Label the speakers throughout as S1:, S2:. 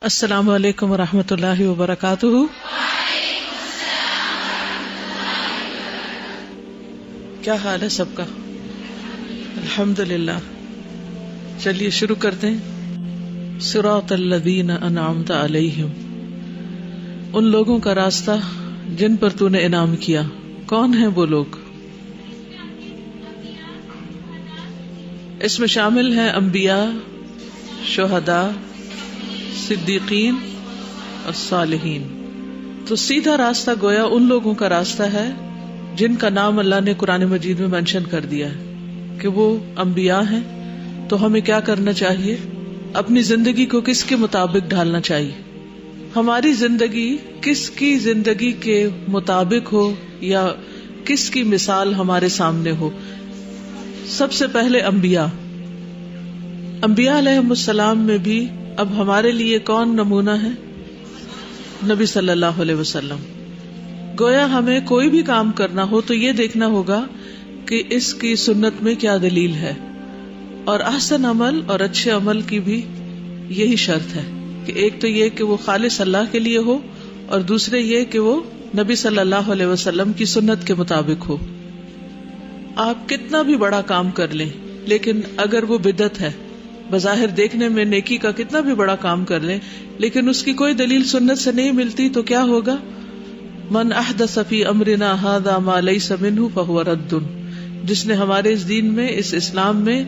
S1: السلام علیکم ورحمۃ اللہ وبرکاتہ۔ کیا حال ہے سب کا؟ الحمدللہ۔ چلیے شروع کرتے ہیں۔ صراط الذین انعمت علیہم، ان لوگوں کا راستہ جن پر تو نے انعام کیا۔ کون ہیں وہ لوگ؟ اس میں شامل ہیں انبیاء، شہداء، صدیقین اور صالحین۔ تو سیدھا راستہ گویا ان لوگوں کا راستہ ہے جن کا نام اللہ نے قرآن مجید میں منشن کر دیا ہے کہ وہ انبیاء ہیں۔ تو ہمیں کیا کرنا چاہیے؟ اپنی زندگی کو کس کے مطابق ڈھالنا چاہیے؟ ہماری زندگی کس کی زندگی کے مطابق ہو یا کس کی مثال ہمارے سامنے ہو؟ سب سے پہلے انبیاء علیہم السلام میں بھی اب ہمارے لیے کون نمونہ ہے؟ نبی صلی اللہ علیہ وسلم۔ گویا ہمیں کوئی بھی کام کرنا ہو تو یہ دیکھنا ہوگا کہ اس کی سنت میں کیا دلیل ہے، اور احسن عمل اور اچھے عمل کی بھی یہی شرط ہے کہ ایک تو یہ کہ وہ خالص اللہ کے لیے ہو، اور دوسرے یہ کہ وہ نبی صلی اللہ علیہ وسلم کی سنت کے مطابق ہو۔ آپ کتنا بھی بڑا کام کر لیں لیکن اگر وہ بدعت ہے، بظاہر دیکھنے میں نیکی کا کتنا بھی بڑا کام کر لیں لیکن اس کی کوئی دلیل سنت سے نہیں ملتی، تو کیا ہوگا؟ من احدث فی امرنا ھذا ما لیس منہ فہو رد۔ جس نے ہمارے اس دین میں، اس اسلام میں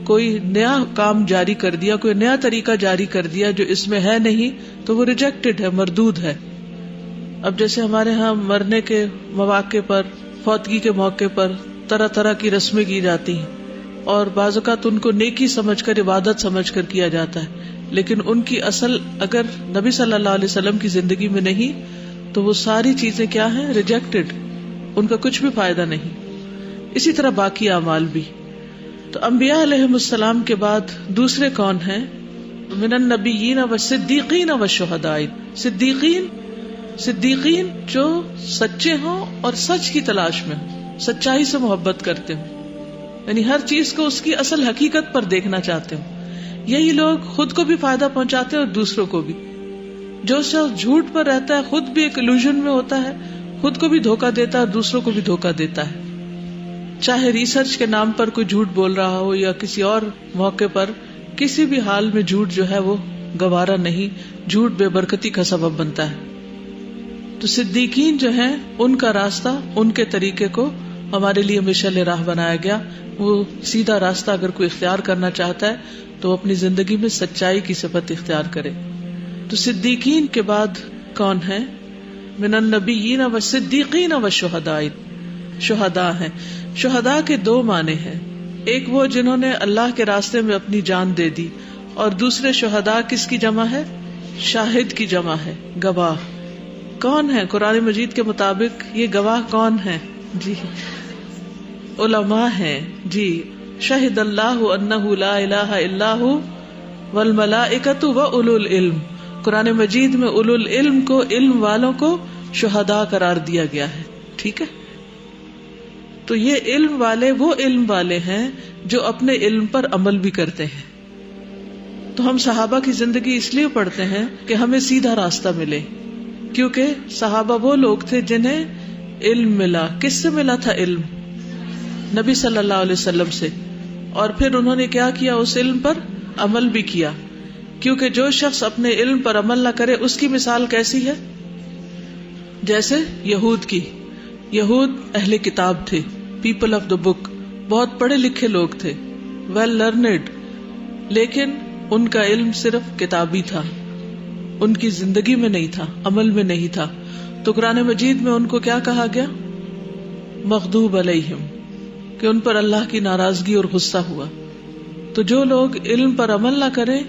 S1: کوئی نیا کام جاری کر دیا، کوئی نیا طریقہ جاری کر دیا جو اس میں ہے نہیں، تو وہ ریجیکٹڈ ہے، مردود ہے۔ اب جیسے ہمارے ہاں مرنے کے مواقع پر، فوتگی کے موقع پر طرح طرح کی رسمیں کی جاتی ہیں، اور بعض اوقات ان کو نیکی سمجھ کر، عبادت سمجھ کر کیا جاتا ہے، لیکن ان کی اصل اگر نبی صلی اللہ علیہ وسلم کی زندگی میں نہیں تو وہ ساری چیزیں کیا ہیں؟ ریجیکٹڈ، ان کا کچھ بھی فائدہ نہیں۔ اسی طرح باقی اعمال بھی۔ تو انبیاء علیہم السلام کے بعد دوسرے کون ہیں؟ من النبیین والصدیقین والشہداء۔ صدیقین جو سچے ہوں اور سچ کی تلاش میں ہوں، سچائی سے محبت کرتے ہوں، یعنی ہر چیز کو اس کی اصل حقیقت پر دیکھنا چاہتے ہوں۔ یہی لوگ خود کو بھی فائدہ پہنچاتے ہیں اور دوسروں کو بھی۔ جو شخص جھوٹ پر رہتا ہے خود بھی ایک illusion میں ہوتا ہے، خود کو بھی دھوکہ دیتا ہے اور دوسروں کو بھی دھوکہ دیتا ہے۔ چاہے ریسرچ کے نام پر کوئی جھوٹ بول رہا ہو یا کسی اور موقع پر، کسی بھی حال میں جھوٹ جو ہے وہ گوارا نہیں، جھوٹ بے برکتی کا سبب بنتا ہے۔ تو صدیقین جو ہیں ان کا راستہ، ان کے طریقے کو ہمارے لیے مشعل راہ بنایا گیا۔ وہ سیدھا راستہ اگر کوئی اختیار کرنا چاہتا ہے تو اپنی زندگی میں سچائی کی صفت اختیار کرے۔ تو صدیقین کے بعد کون ہیں؟ من النبیین والصدیقین والشہداء۔ شہداء ہیں۔ شہداء کے دو معنی ہیں، ایک وہ جنہوں نے اللہ کے راستے میں اپنی جان دے دی، اور دوسرے شہداء کس کی جمع ہے؟ شاہد کی جمع ہے، گواہ۔ کون ہے قرآن مجید کے مطابق یہ گواہ کون ہیں؟ جی علماء ہیں۔ جی شہد اللہ انہ لا الہ الا ھو والملائکۃ واولو العلم۔ قرآن مجید میں اولو العلم کو، علم والوں کو شہداء قرار دیا گیا ہے، ٹھیک ہے؟ تو یہ علم والے وہ علم والے ہیں جو اپنے علم پر عمل بھی کرتے ہیں۔ تو ہم صحابہ کی زندگی اس لیے پڑھتے ہیں کہ ہمیں سیدھا راستہ ملے، کیونکہ صحابہ وہ لوگ تھے جنہیں علم ملا۔ کس سے ملا تھا علم؟ نبی صلی اللہ علیہ وسلم سے، اور پھر انہوں نے کیا کیا؟ اس علم پر عمل بھی کیا، کیونکہ جو شخص اپنے علم پر عمل نہ کرے اس کی مثال کیسی ہے؟ جیسے یہود کی۔ یہود اہل کتاب تھے، پیپل آف دا بک، بہت پڑھے لکھے لوگ تھے، ویل لرنڈ، لیکن ان کا علم صرف کتابی تھا، ان کی زندگی میں نہیں تھا، عمل میں نہیں تھا۔ تو قرآن مجید میں ان کو کیا کہا گیا؟ مغضوب علیہم، کہ ان پر اللہ کی ناراضگی اور غصہ ہوا۔ تو جو لوگ علم پر عمل نہ کریں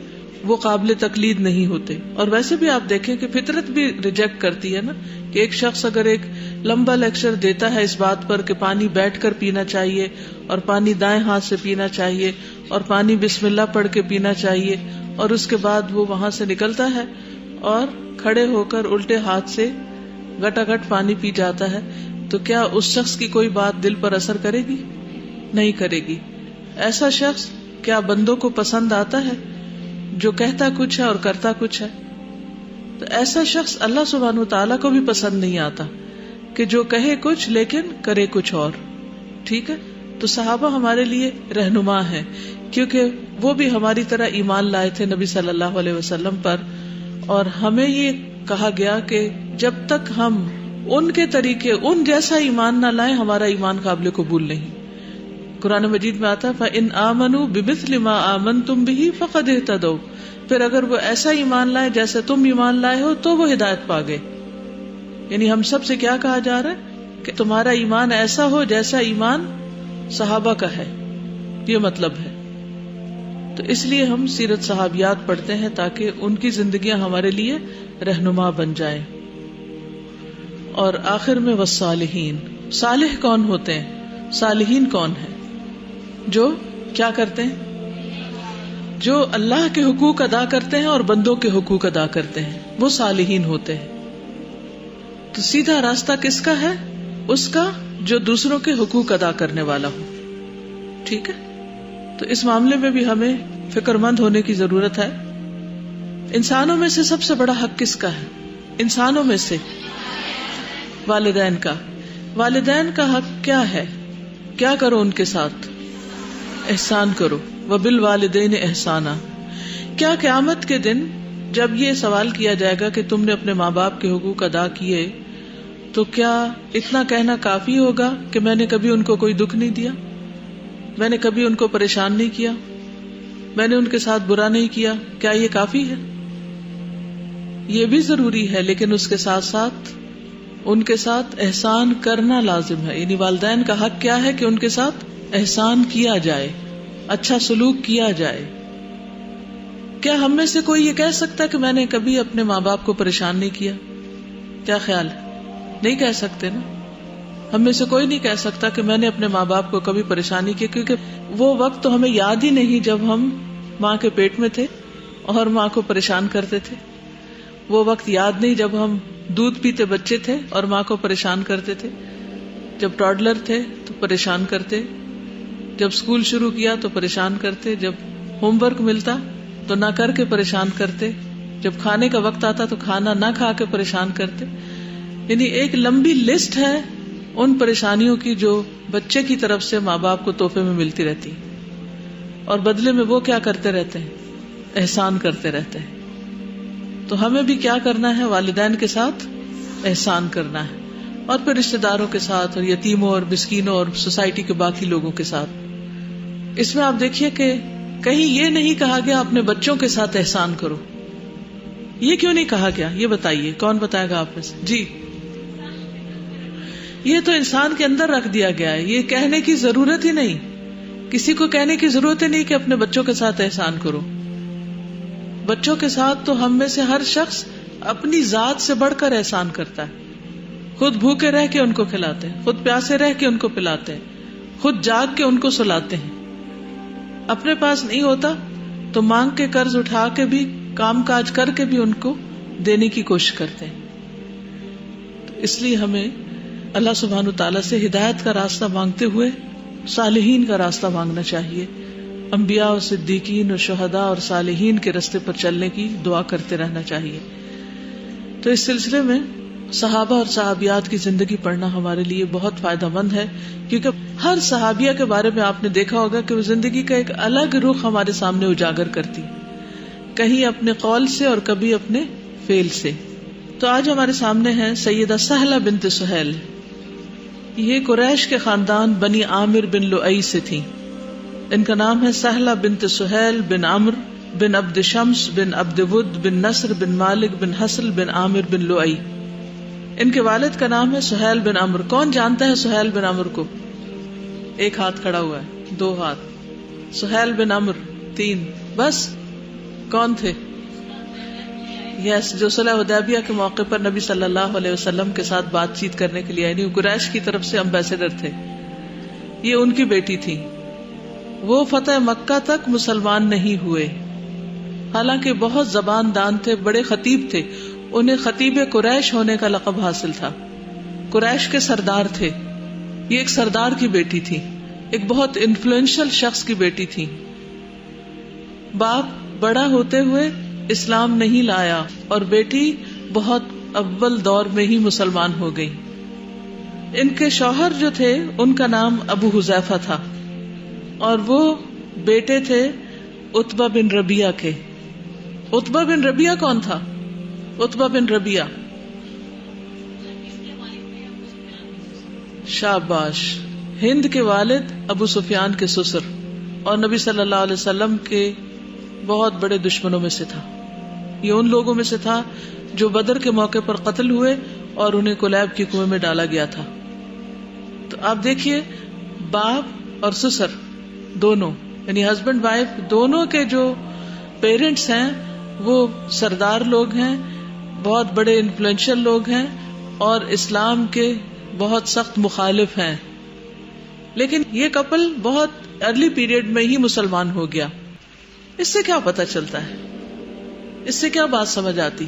S1: وہ قابل تقلید نہیں ہوتے۔ اور ویسے بھی آپ دیکھیں کہ فطرت بھی ریجیکٹ کرتی ہے نا، کہ ایک شخص اگر ایک لمبا لیکچر دیتا ہے اس بات پر کہ پانی بیٹھ کر پینا چاہیے، اور پانی دائیں ہاتھ سے پینا چاہیے، اور پانی بسم اللہ پڑھ کے پینا چاہیے، اور اس کے بعد وہ وہاں سے نکلتا ہے اور کھڑے ہو کر الٹے ہاتھ سے گٹا گٹ پانی پی جاتا ہے، تو کیا اس شخص کی کوئی بات دل پر اثر کرے گی؟ نہیں کرے گی۔ ایسا شخص کیا بندوں کو پسند آتا ہے جو کہتا کچھ ہے اور کرتا کچھ ہے؟ تو ایسا شخص اللہ سبحانہ وتعالیٰ کو بھی پسند نہیں آتا کہ جو کہے کچھ لیکن کرے کچھ اور. ٹھیک ہے. تو صحابہ ہمارے لیے رہنما ہیں کیونکہ وہ بھی ہماری طرح ایمان لائے تھے نبی صلی اللہ علیہ وسلم پر, اور ہمیں یہ کہا گیا کہ جب تک ہم ان کے طریقے ان جیسا ایمان نہ لائیں ہمارا ایمان قابل قبول نہیں. قرآن مجید میں آتا ہے فَإِنْ آمَنُوا بِمِثْلِ مَا آمَنْتُمْ بِهِ فَقَدْ اهْتَدَوْا, پھر اگر وہ ایسا ایمان لائے جیسے تم ایمان لائے ہو تو وہ ہدایت پا گئے. یعنی ہم سب سے کیا کہا جا رہا ہے کہ تمہارا ایمان ایسا ہو جیسا ایمان صحابہ کا ہے, یہ مطلب ہے. تو اس لیے ہم سیرت صحابیات پڑھتے ہیں تاکہ ان کی زندگیاں ہمارے لیے رہنما بن جائیں. اور آخر میں والصالحین, صالح کون ہوتے ہیں؟ صالحین کون ہیں؟ جو کیا کرتے ہیں؟ جو اللہ کے حقوق ادا کرتے ہیں اور بندوں کے حقوق ادا کرتے ہیں, وہ صالحین ہوتے ہیں. تو سیدھا راستہ کس کا ہے؟ اس کا جو دوسروں کے حقوق ادا کرنے والا ہو. ٹھیک ہے. تو اس معاملے میں بھی ہمیں فکر مند ہونے کی ضرورت ہے. انسانوں میں سے سب سے بڑا حق کس کا ہے؟ انسانوں میں سے والدین کا. والدین کا حق کیا ہے؟ کیا کرو ان کے ساتھ؟ احسان کرو. وبالوالدین احسانا. کیا قیامت کے دن جب یہ سوال کیا جائے گا کہ تم نے اپنے ماں باپ کے حقوق ادا کیے, تو کیا اتنا کہنا کافی ہوگا کہ میں نے کبھی ان کو کوئی دکھ نہیں دیا, میں نے کبھی ان کو پریشان نہیں کیا, میں نے ان کے ساتھ برا نہیں کیا؟ کیا یہ کافی ہے؟ یہ بھی ضروری ہے, لیکن اس کے ساتھ ساتھ ان کے ساتھ احسان کرنا لازم ہے. یعنی والدین کا حق کیا ہے کہ ان کے ساتھ احسان کیا جائے, اچھا سلوک کیا جائے. کیا ہم میں سے کوئی یہ کہہ سکتا ہے کہ میں نے کبھی اپنے ماں باپ کو پریشان نہیں کیا؟ کیا خیال ہے؟ نہیں کہہ سکتے نا. ہم میں سے کوئی نہیں کہہ سکتا کہ میں نے اپنے ماں باپ کو کبھی پریشانی کی, کیونکہ وہ وقت تو ہمیں یاد ہی نہیں جب ہم ماں کے پیٹ میں تھے اور ماں کو پریشان کرتے تھے. وہ وقت یاد نہیں جب ہم دودھ پیتے بچے تھے اور ماں کو پریشان کرتے تھے. جب ٹاڈلر تھے تو پریشان کرتے, جب اسکول شروع کیا تو پریشان کرتے, جب ہوم ورک ملتا تو نہ کر کے پریشان کرتے, جب کھانے کا وقت آتا تو کھانا نہ کھا کے پریشان کرتے. یعنی ایک لمبی لسٹ ہے ان پریشانیوں کی جو بچے کی طرف سے ماں باپ کو تحفے میں ملتی رہتی, اور بدلے میں وہ کیا کرتے رہتے ہیں؟ احسان کرتے رہتے ہیں. تو ہمیں بھی کیا کرنا ہے؟ والدین کے ساتھ احسان کرنا ہے, اور پھر رشتے داروں کے ساتھ اور یتیموں اور مسکینوں اور سوسائٹی کے باقی لوگوں کے ساتھ. اس میں آپ دیکھیے کہ کہیں یہ نہیں کہا گیا اپنے بچوں کے ساتھ احسان کرو. یہ کیوں نہیں کہا گیا؟ یہ بتائیے, کون بتائے گا آپ میں سے؟ جی, یہ تو انسان کے اندر رکھ دیا گیا ہے, یہ کہنے کی ضرورت ہی نہیں. کسی کو کہنے کی ضرورت ہی نہیں کہ اپنے بچوں کے ساتھ احسان کرو. بچوں کے ساتھ تو ہم میں سے ہر شخص اپنی ذات سے بڑھ کر احسان کرتا ہے. خود بھوکے رہ کے ان کو کھلاتے ہیں, خود پیاسے رہ کے ان کو پلاتے ہیں, خود جاگ کے ان کو سلاتے ہیں. اپنے پاس نہیں ہوتا تو مانگ کے قرض اٹھا کے بھی کام کاج کر کے بھی ان کو دینے کی کوشش کرتے ہیں. تو اس لیے ہمیں اللہ سبحانہ تعالیٰ سے ہدایت کا راستہ مانگتے ہوئے صالحین کا راستہ مانگنا چاہیے. انبیاء اور صدیقین اور شہداء اور صالحین کے راستے پر چلنے کی دعا کرتے رہنا چاہیے. تو اس سلسلے میں صحابہ اور صحابیات کی زندگی پڑھنا ہمارے لیے بہت فائدہ مند ہے, کیونکہ ہر صحابیہ کے بارے میں آپ نے دیکھا ہوگا کہ وہ زندگی کا ایک الگ رخ ہمارے سامنے اجاگر کرتی, کہیں اپنے قول سے اور کبھی اپنے فعل سے. تو آج ہمارے سامنے ہیں سیدہ سہلہ بنت سہیل. یہ قریش کے خاندان بنی عامر بن لؤی سے تھیں. ان کا نام ہے سہلہ بنت سہیل بن عمر بن عبد شمس بن عبد ود بن نصر بن مالک بن حسل بن عامر بن لؤی. ان کے والد کا نام ہے سہیل بن عمر. کون جانتا ہے سہیل بن عمر کو؟ ایک ہاتھ کھڑا ہوا ہے, 2 ہاتھ. سہیل بن عمر 3, بس. کون تھے؟ جو صلح حدیبیہ کے موقع پر نبی صلی اللہ علیہ وسلم کے ساتھ بات چیت کرنے کے لیے آئی, قریش کی طرف سے امبیسڈر تھے. یہ ان کی بیٹی تھی. وہ فتح مکہ تک مسلمان نہیں ہوئے, حالانکہ بہت زبان دان تھے, بڑے خطیب تھے. انہیں خطیب قریش ہونے کا لقب حاصل تھا. قریش کے سردار تھے. یہ ایک سردار کی بیٹی تھی, ایک بہت انفلوئنشل شخص کی بیٹی تھی. باپ بڑا ہوتے ہوئے اسلام نہیں لایا اور بیٹی بہت اول دور میں ہی مسلمان ہو گئی. ان کے شوہر جو تھے ان کا نام ابو حذیفہ تھا اور وہ بیٹے تھے عتبہ بن ربیعہ کے. عتبہ بن ربیعہ کون تھا؟ عتبہ بن ربیعہ، شاباش، ہند کے والد ابو سفیان کے سسر، اور نبی صلی اللہ علیہ وسلم کے بہت بڑے دشمنوں میں سے تھا. یہ ان لوگوں میں سے تھا جو بدر کے موقع پر قتل ہوئے اور انہیں کلیب کی کنویں میں ڈالا گیا تھا. تو آپ دیکھیے باپ اور سسر دونوں، یعنی ہسبینڈ وائف دونوں کے جو پیرنٹس ہیں وہ سردار لوگ ہیں، بہت بڑے انفلوئنشل لوگ ہیں اور اسلام کے بہت سخت مخالف ہیں. لیکن یہ کپل بہت ارلی پیریڈ میں ہی مسلمان ہو گیا. اس سے کیا پتہ چلتا ہے؟ اس سے کیا بات سمجھ آتی؟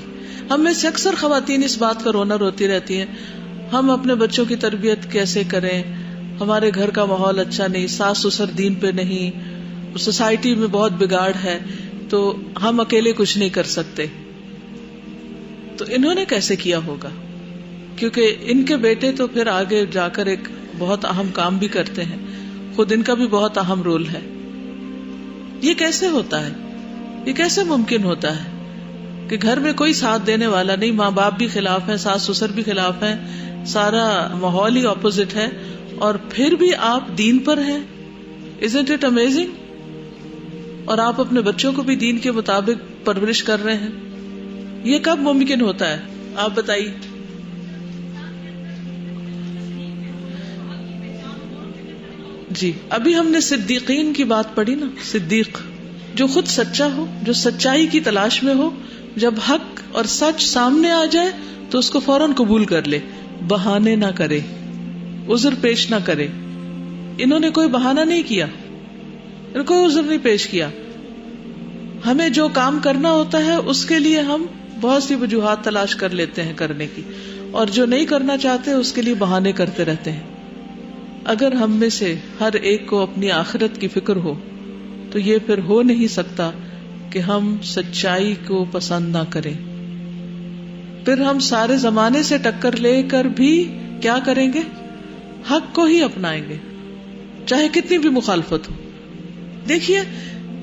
S1: ہم میں سے اکثر خواتین اس بات کا رونا روتی رہتی ہیں، ہم اپنے بچوں کی تربیت کیسے کریں، ہمارے گھر کا ماحول اچھا نہیں، ساس سسر دین پہ نہیں، سوسائٹی میں بہت بگاڑ ہے، تو ہم اکیلے کچھ نہیں کر سکتے. تو انہوں نے کیسے کیا ہوگا؟ کیونکہ ان کے بیٹے تو پھر آگے جا کر ایک بہت اہم کام بھی کرتے ہیں، خود ان کا بھی بہت اہم رول ہے. یہ کیسے ہوتا ہے؟ یہ کیسے ممکن ہوتا ہے کہ گھر میں کوئی ساتھ دینے والا نہیں، ماں باپ بھی خلاف ہیں، ساس سسر بھی خلاف ہیں، سارا ماحول ہی اپوزٹ ہے، اور پھر بھی آپ دین پر ہیں؟ Isn't it amazing؟ اور آپ اپنے بچوں کو بھی دین کے مطابق پرورش کر رہے ہیں. یہ کب ممکن ہوتا ہے آپ بتائیے؟ جی ابھی ہم نے صدیقین کی بات پڑھی نا. صدیق جو خود سچا ہو، جو سچائی کی تلاش میں ہو، جب حق اور سچ سامنے آ جائے تو اس کو فوراً قبول کر لے، بہانے نہ کرے، عذر پیش نہ کرے. انہوں نے کوئی بہانہ نہیں کیا، کوئی عذر نہیں پیش کیا. ہمیں جو کام کرنا ہوتا ہے اس کے لیے ہم بہت سی وجوہات تلاش کر لیتے ہیں کرنے کی، اور جو نہیں کرنا چاہتے اس کے لیے بہانے کرتے رہتے ہیں. اگر ہم میں سے ہر ایک کو اپنی آخرت کی فکر ہو تو یہ پھر ہو نہیں سکتا کہ ہم سچائی کو پسند نہ کریں. پھر ہم سارے زمانے سے ٹکر لے کر بھی کیا کریں گے؟ حق کو ہی اپنائیں گے، چاہے کتنی بھی مخالفت ہو. دیکھیے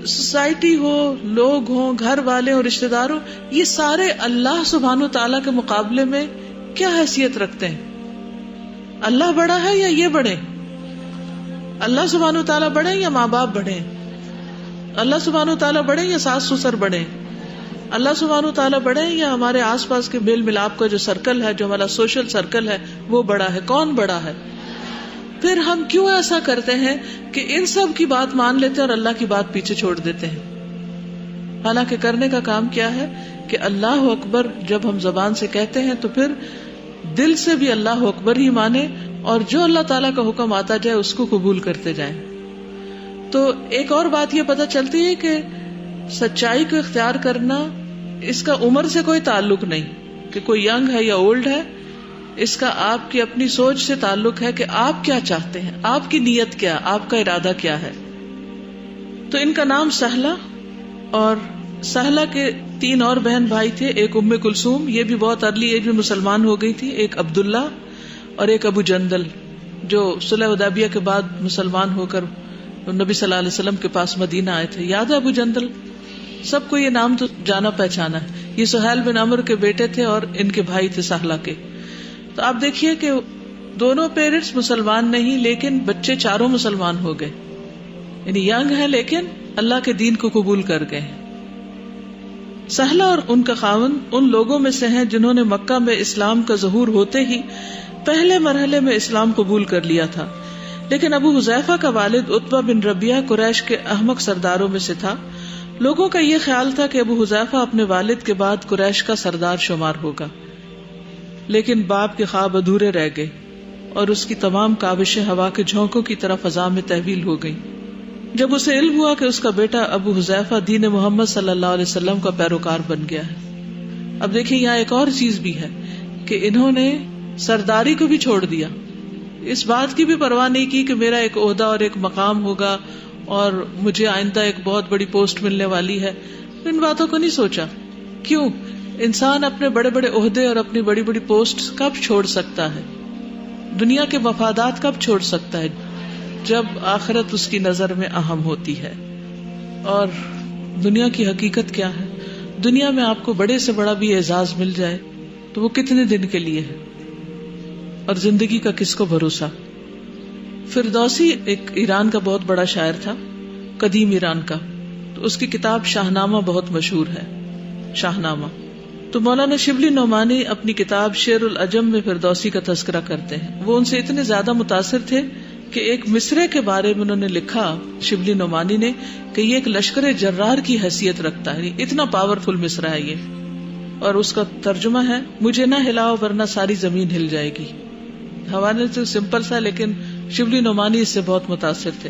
S1: سوسائٹی ہو، لوگ ہوں، گھر والے ہوں، رشتے دار ہوں، یہ سارے اللہ سبحانہ وتعالیٰ کے مقابلے میں کیا حیثیت رکھتے ہیں؟ اللہ بڑا ہے یا یہ بڑے؟ اللہ سبحانہ وتعالیٰ بڑے یا ماں باپ بڑے؟ اللہ سبحانہ وتعالیٰ بڑے یا ساس سسر بڑے؟ اللہ سبحانہ وتعالیٰ بڑے یا ہمارے آس پاس کے میل ملاپ کا جو سرکل ہے، جو ہمارا سوشل سرکل ہے، وہ بڑا ہے؟ کون بڑا ہے؟ پھر ہم کیوں ایسا کرتے ہیں کہ ان سب کی بات مان لیتے ہیں اور اللہ کی بات پیچھے چھوڑ دیتے ہیں؟ حالانکہ کرنے کا کام کیا ہے کہ اللہ اکبر جب ہم زبان سے کہتے ہیں تو پھر دل سے بھی اللہ اکبر ہی مانے، اور جو اللہ تعالیٰ کا حکم آتا جائے اس کو قبول کرتے جائیں. تو ایک اور بات یہ پتہ چلتی ہے کہ سچائی کو اختیار کرنا، اس کا عمر سے کوئی تعلق نہیں کہ کوئی ینگ ہے یا اولڈ ہے. اس کا آپ کی اپنی سوچ سے تعلق ہے کہ آپ کیا چاہتے ہیں، آپ کی نیت کیا، آپ کا ارادہ کیا ہے. تو ان کا نام سہلہ، اور سہلہ کے 3 اور بہن بھائی تھے. ایک ام کلثوم، یہ بھی بہت ارلی ایج میں مسلمان ہو گئی تھی. ایک عبداللہ اور ایک ابو جندل، جو صلح حدیبیہ کے بعد مسلمان ہو کر نبی صلی اللہ علیہ وسلم کے پاس مدینہ آئے تھے. یاد ہے ابو جندل؟ سب کو یہ نام تو جانا پہچانا ہے. یہ سہیل بن عمرو کے بیٹے تھے اور ان کے بھائی تھے سہلہ کے. تو آپ دیکھیے کہ دونوں پیرنٹس مسلمان نہیں، لیکن بچے چاروں مسلمان ہو گئے، یعنی ینگ ہیں لیکن اللہ کے دین کو قبول کر گئے. سہلہ اور ان کا خاوند ان لوگوں میں سے ہیں جنہوں نے مکہ میں اسلام کا ظہور ہوتے ہی پہلے مرحلے میں اسلام قبول کر لیا تھا. لیکن ابو حذیفہ کا والد عتبہ بن ربیعہ قریش کے احمق سرداروں میں سے تھا. لوگوں کا یہ خیال تھا کہ ابو حذیفہ اپنے والد کے بعد قریش کا سردار شمار ہوگا، لیکن باپ کے خواب ادھورے رہ گئے اور اس کی تمام کاوشیں ہوا کے جھونکوں کی طرح فضا میں تحویل ہو گئیں. جب اسے علم ہوا کہ اس کا بیٹا ابو حذیفہ دین محمد صلی اللہ علیہ وسلم کا پیروکار بن گیا ہے. اب دیکھیں یہاں ایک اور چیز بھی ہے کہ انہوں نے سرداری کو بھی چھوڑ دیا، اس بات کی بھی پرواہ نہیں کی کہ میرا ایک عہدہ اور ایک مقام ہوگا اور مجھے آئندہ ایک بہت بڑی پوسٹ ملنے والی ہے. ان باتوں کو نہیں سوچا. کیوں؟ انسان اپنے بڑے بڑے عہدے اور اپنی بڑی بڑی پوسٹ کب چھوڑ سکتا ہے؟ دنیا کے مفادات کب چھوڑ سکتا ہے؟ جب آخرت اس کی نظر میں اہم ہوتی ہے. اور دنیا کی حقیقت کیا ہے؟ دنیا میں آپ کو بڑے سے بڑا بھی اعزاز مل جائے تو وہ کتنے دن کے لیے ہے، اور زندگی کا کس کو بھروسہ. فردوسی ایک ایران کا بہت بڑا شاعر تھا، قدیم ایران کا. تو اس کی کتاب شاہنامہ بہت مشہور ہے. شاہنامہ تو مولانا شبلی نعمانی اپنی کتاب شعر العجم میں فردوسی کا تذکرہ کرتے ہیں. وہ ان سے اتنے زیادہ متاثر تھے کہ ایک مصرے کے بارے میں انہوں نے لکھا، شبلی نعمانی نے، کہ یہ ایک لشکر جرار کی حیثیت رکھتا ہے. اتنا پاورفل مصرا ہے یہ. اور اس کا ترجمہ ہے، مجھے نہ ہلاؤ ورنہ ساری زمین ہل جائے گی. حوالے تو سمپل سا، لیکن شبلی نعمانی اس سے بہت متاثر تھے.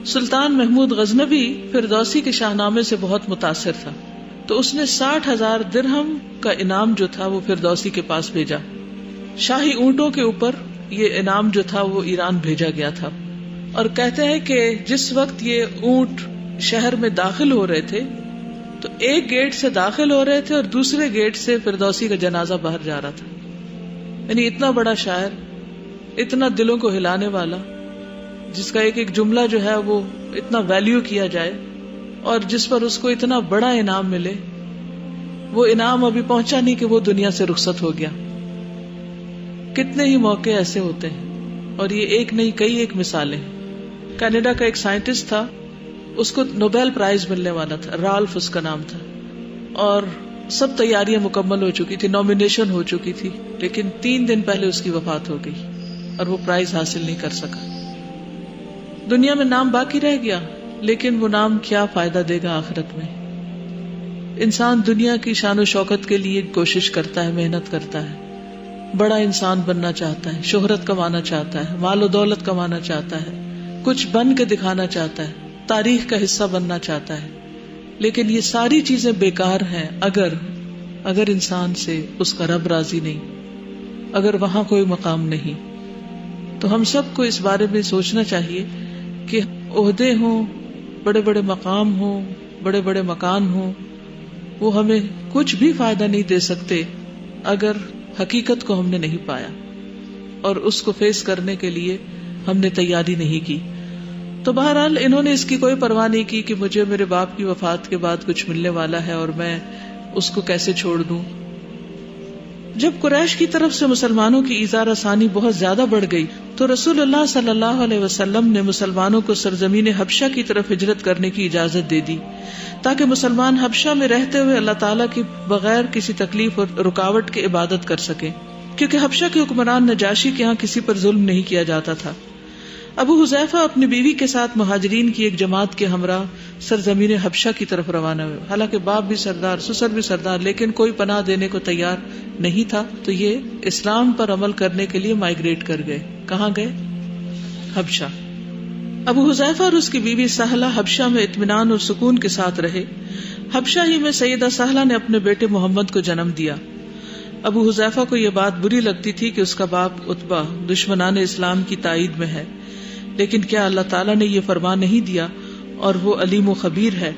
S1: سلطان محمود غزنوی فردوسی کے شاہنامے سے بہت متاثر تھا، تو اس نے 60,000 درہم کا انعام جو تھا وہ فردوسی کے پاس بھیجا. شاہی اونٹوں کے اوپر یہ انعام جو تھا وہ ایران بھیجا گیا تھا. اور کہتے ہیں کہ جس وقت یہ اونٹ شہر میں داخل ہو رہے تھے تو ایک گیٹ سے داخل ہو رہے تھے اور دوسرے گیٹ سے فردوسی کا جنازہ باہر جا رہا تھا. یعنی اتنا بڑا شاعر، اتنا دلوں کو ہلانے والا، جس کا ایک ایک جملہ جو ہے وہ اتنا ویلیو کیا جائے، اور جس پر اس کو اتنا بڑا انعام ملے. وہ انعام ابھی پہنچا نہیں کہ وہ دنیا سے رخصت ہو گیا. کتنے ہی موقع ایسے ہوتے ہیں، اور یہ ایک نہیں کئی ایک مثالیں. کینیڈا کا ایک سائنٹسٹ تھا، اس کو نوبیل پرائز ملنے والا تھا، رالف اس کا نام تھا، اور سب تیاریاں مکمل ہو چکی تھی، نامینیشن ہو چکی تھی، لیکن 3 دن پہلے اس کی وفات ہو گئی اور وہ پرائز حاصل نہیں کر سکا. دنیا میں نام باقی رہ گیا، لیکن وہ نام کیا فائدہ دے گا آخرت میں؟ انسان دنیا کی شان و شوکت کے لیے کوشش کرتا ہے، محنت کرتا ہے، بڑا انسان بننا چاہتا ہے، شہرت کمانا چاہتا ہے، مال و دولت کمانا چاہتا ہے، کچھ بن کے دکھانا چاہتا ہے، تاریخ کا حصہ بننا چاہتا ہے. لیکن یہ ساری چیزیں بیکار ہیں اگر انسان سے اس کا رب راضی نہیں، اگر وہاں کوئی مقام نہیں. تو ہم سب کو اس بارے میں سوچنا چاہیے کہ عہدے ہوں، بڑے بڑے مقام ہوں، بڑے بڑے مکان ہوں، وہ ہمیں کچھ بھی فائدہ نہیں دے سکتے اگر حقیقت کو ہم نے نہیں پایا اور اس کو فیس کرنے کے لیے ہم نے تیاری نہیں کی. تو بہرحال انہوں نے اس کی کوئی پرواہ نہیں کی کہ مجھے میرے باپ کی وفات کے بعد کچھ ملنے والا ہے اور میں اس کو کیسے چھوڑ دوں. جب قریش کی طرف سے مسلمانوں کی ایذا رسانی بہت زیادہ بڑھ گئی تو رسول اللہ صلی اللہ علیہ وسلم نے مسلمانوں کو سرزمین حبشہ کی طرف ہجرت کرنے کی اجازت دے دی، تاکہ مسلمان حبشہ میں رہتے ہوئے اللہ تعالیٰ کی بغیر کسی تکلیف اور رکاوٹ کے عبادت کر سکیں، کیونکہ حبشہ کے حکمران نجاشی کے ہاں کسی پر ظلم نہیں کیا جاتا تھا. ابو حذیفہ اپنی بیوی کے ساتھ مہاجرین کی ایک جماعت کے ہمراہ سرزمین حبشہ کی طرف روانہ ہوئے. حالانکہ باپ بھی سردار، سسر بھی سردار، لیکن کوئی پناہ دینے کو تیار نہیں تھا. تو یہ اسلام پر عمل کرنے کے لیے مائیگریٹ کر گئے. کہاں گئے؟ حبشہ. ابو حذیفہ اور اس کی بیوی سہلہ حبشہ میں اطمینان اور سکون کے ساتھ رہے. حبشہ ہی میں سیدہ سہلہ نے اپنے بیٹے محمد کو جنم دیا. ابو حذیفہ کو یہ بات بری لگتی تھی کہ اس کا باپ عتبہ دشمنان اسلام کی تائید میں ہے، لیکن کیا اللہ تعالیٰ نے یہ فرمان نہیں دیا اور وہ علیم و خبیر ہے.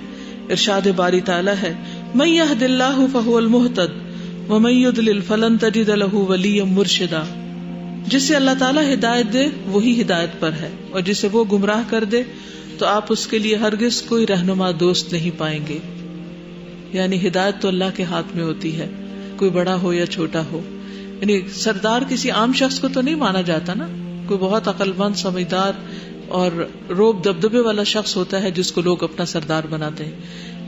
S1: ارشاد باری تعالیٰ ہے، من یہد اللہ فہو المہتد ومن یضلل فلن تجد لہ ولیا مرشدا. جسے اللہ تعالیٰ ہدایت دے وہی ہدایت پر ہے، اور جسے وہ گمراہ کر دے تو آپ اس کے لیے ہرگز کوئی رہنما دوست نہیں پائیں گے. یعنی ہدایت تو اللہ کے ہاتھ میں ہوتی ہے، کوئی بڑا ہو یا چھوٹا ہو. یعنی سردار کسی عام شخص کو تو نہیں مانا جاتا نا، کوئی بہت عقل مند، سمجھدار اور روب دبدبے والا شخص ہوتا ہے جس کو لوگ اپنا سردار بناتے ہیں.